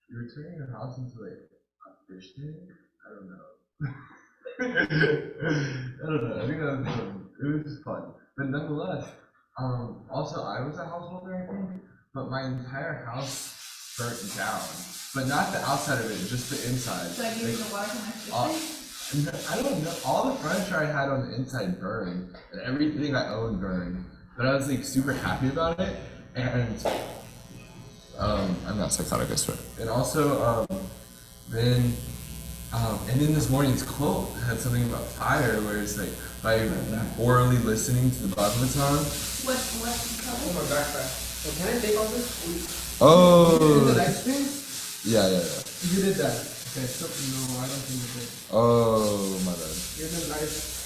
you were turning your house into like a fish tank. I don't know. I think that was fun. It was just fun, but nonetheless, also I was a householder, I think, but my entire house burnt down, but not the outside of it, just the inside. So I gave you the water from my I don't know. All the furniture I had on the inside burned, and everything I owned burned. But I was like super happy about it, and I'm not psychotic, I swear. And also, then this morning's quote had something about fire, where it's like by orally listening to the Bhagavatam. What? Oh, my backpack. So can I take all this, please? Oh. You did the light stream? Yeah. You did that. Okay, so no, I don't think you did. Oh, my bad. You're the light.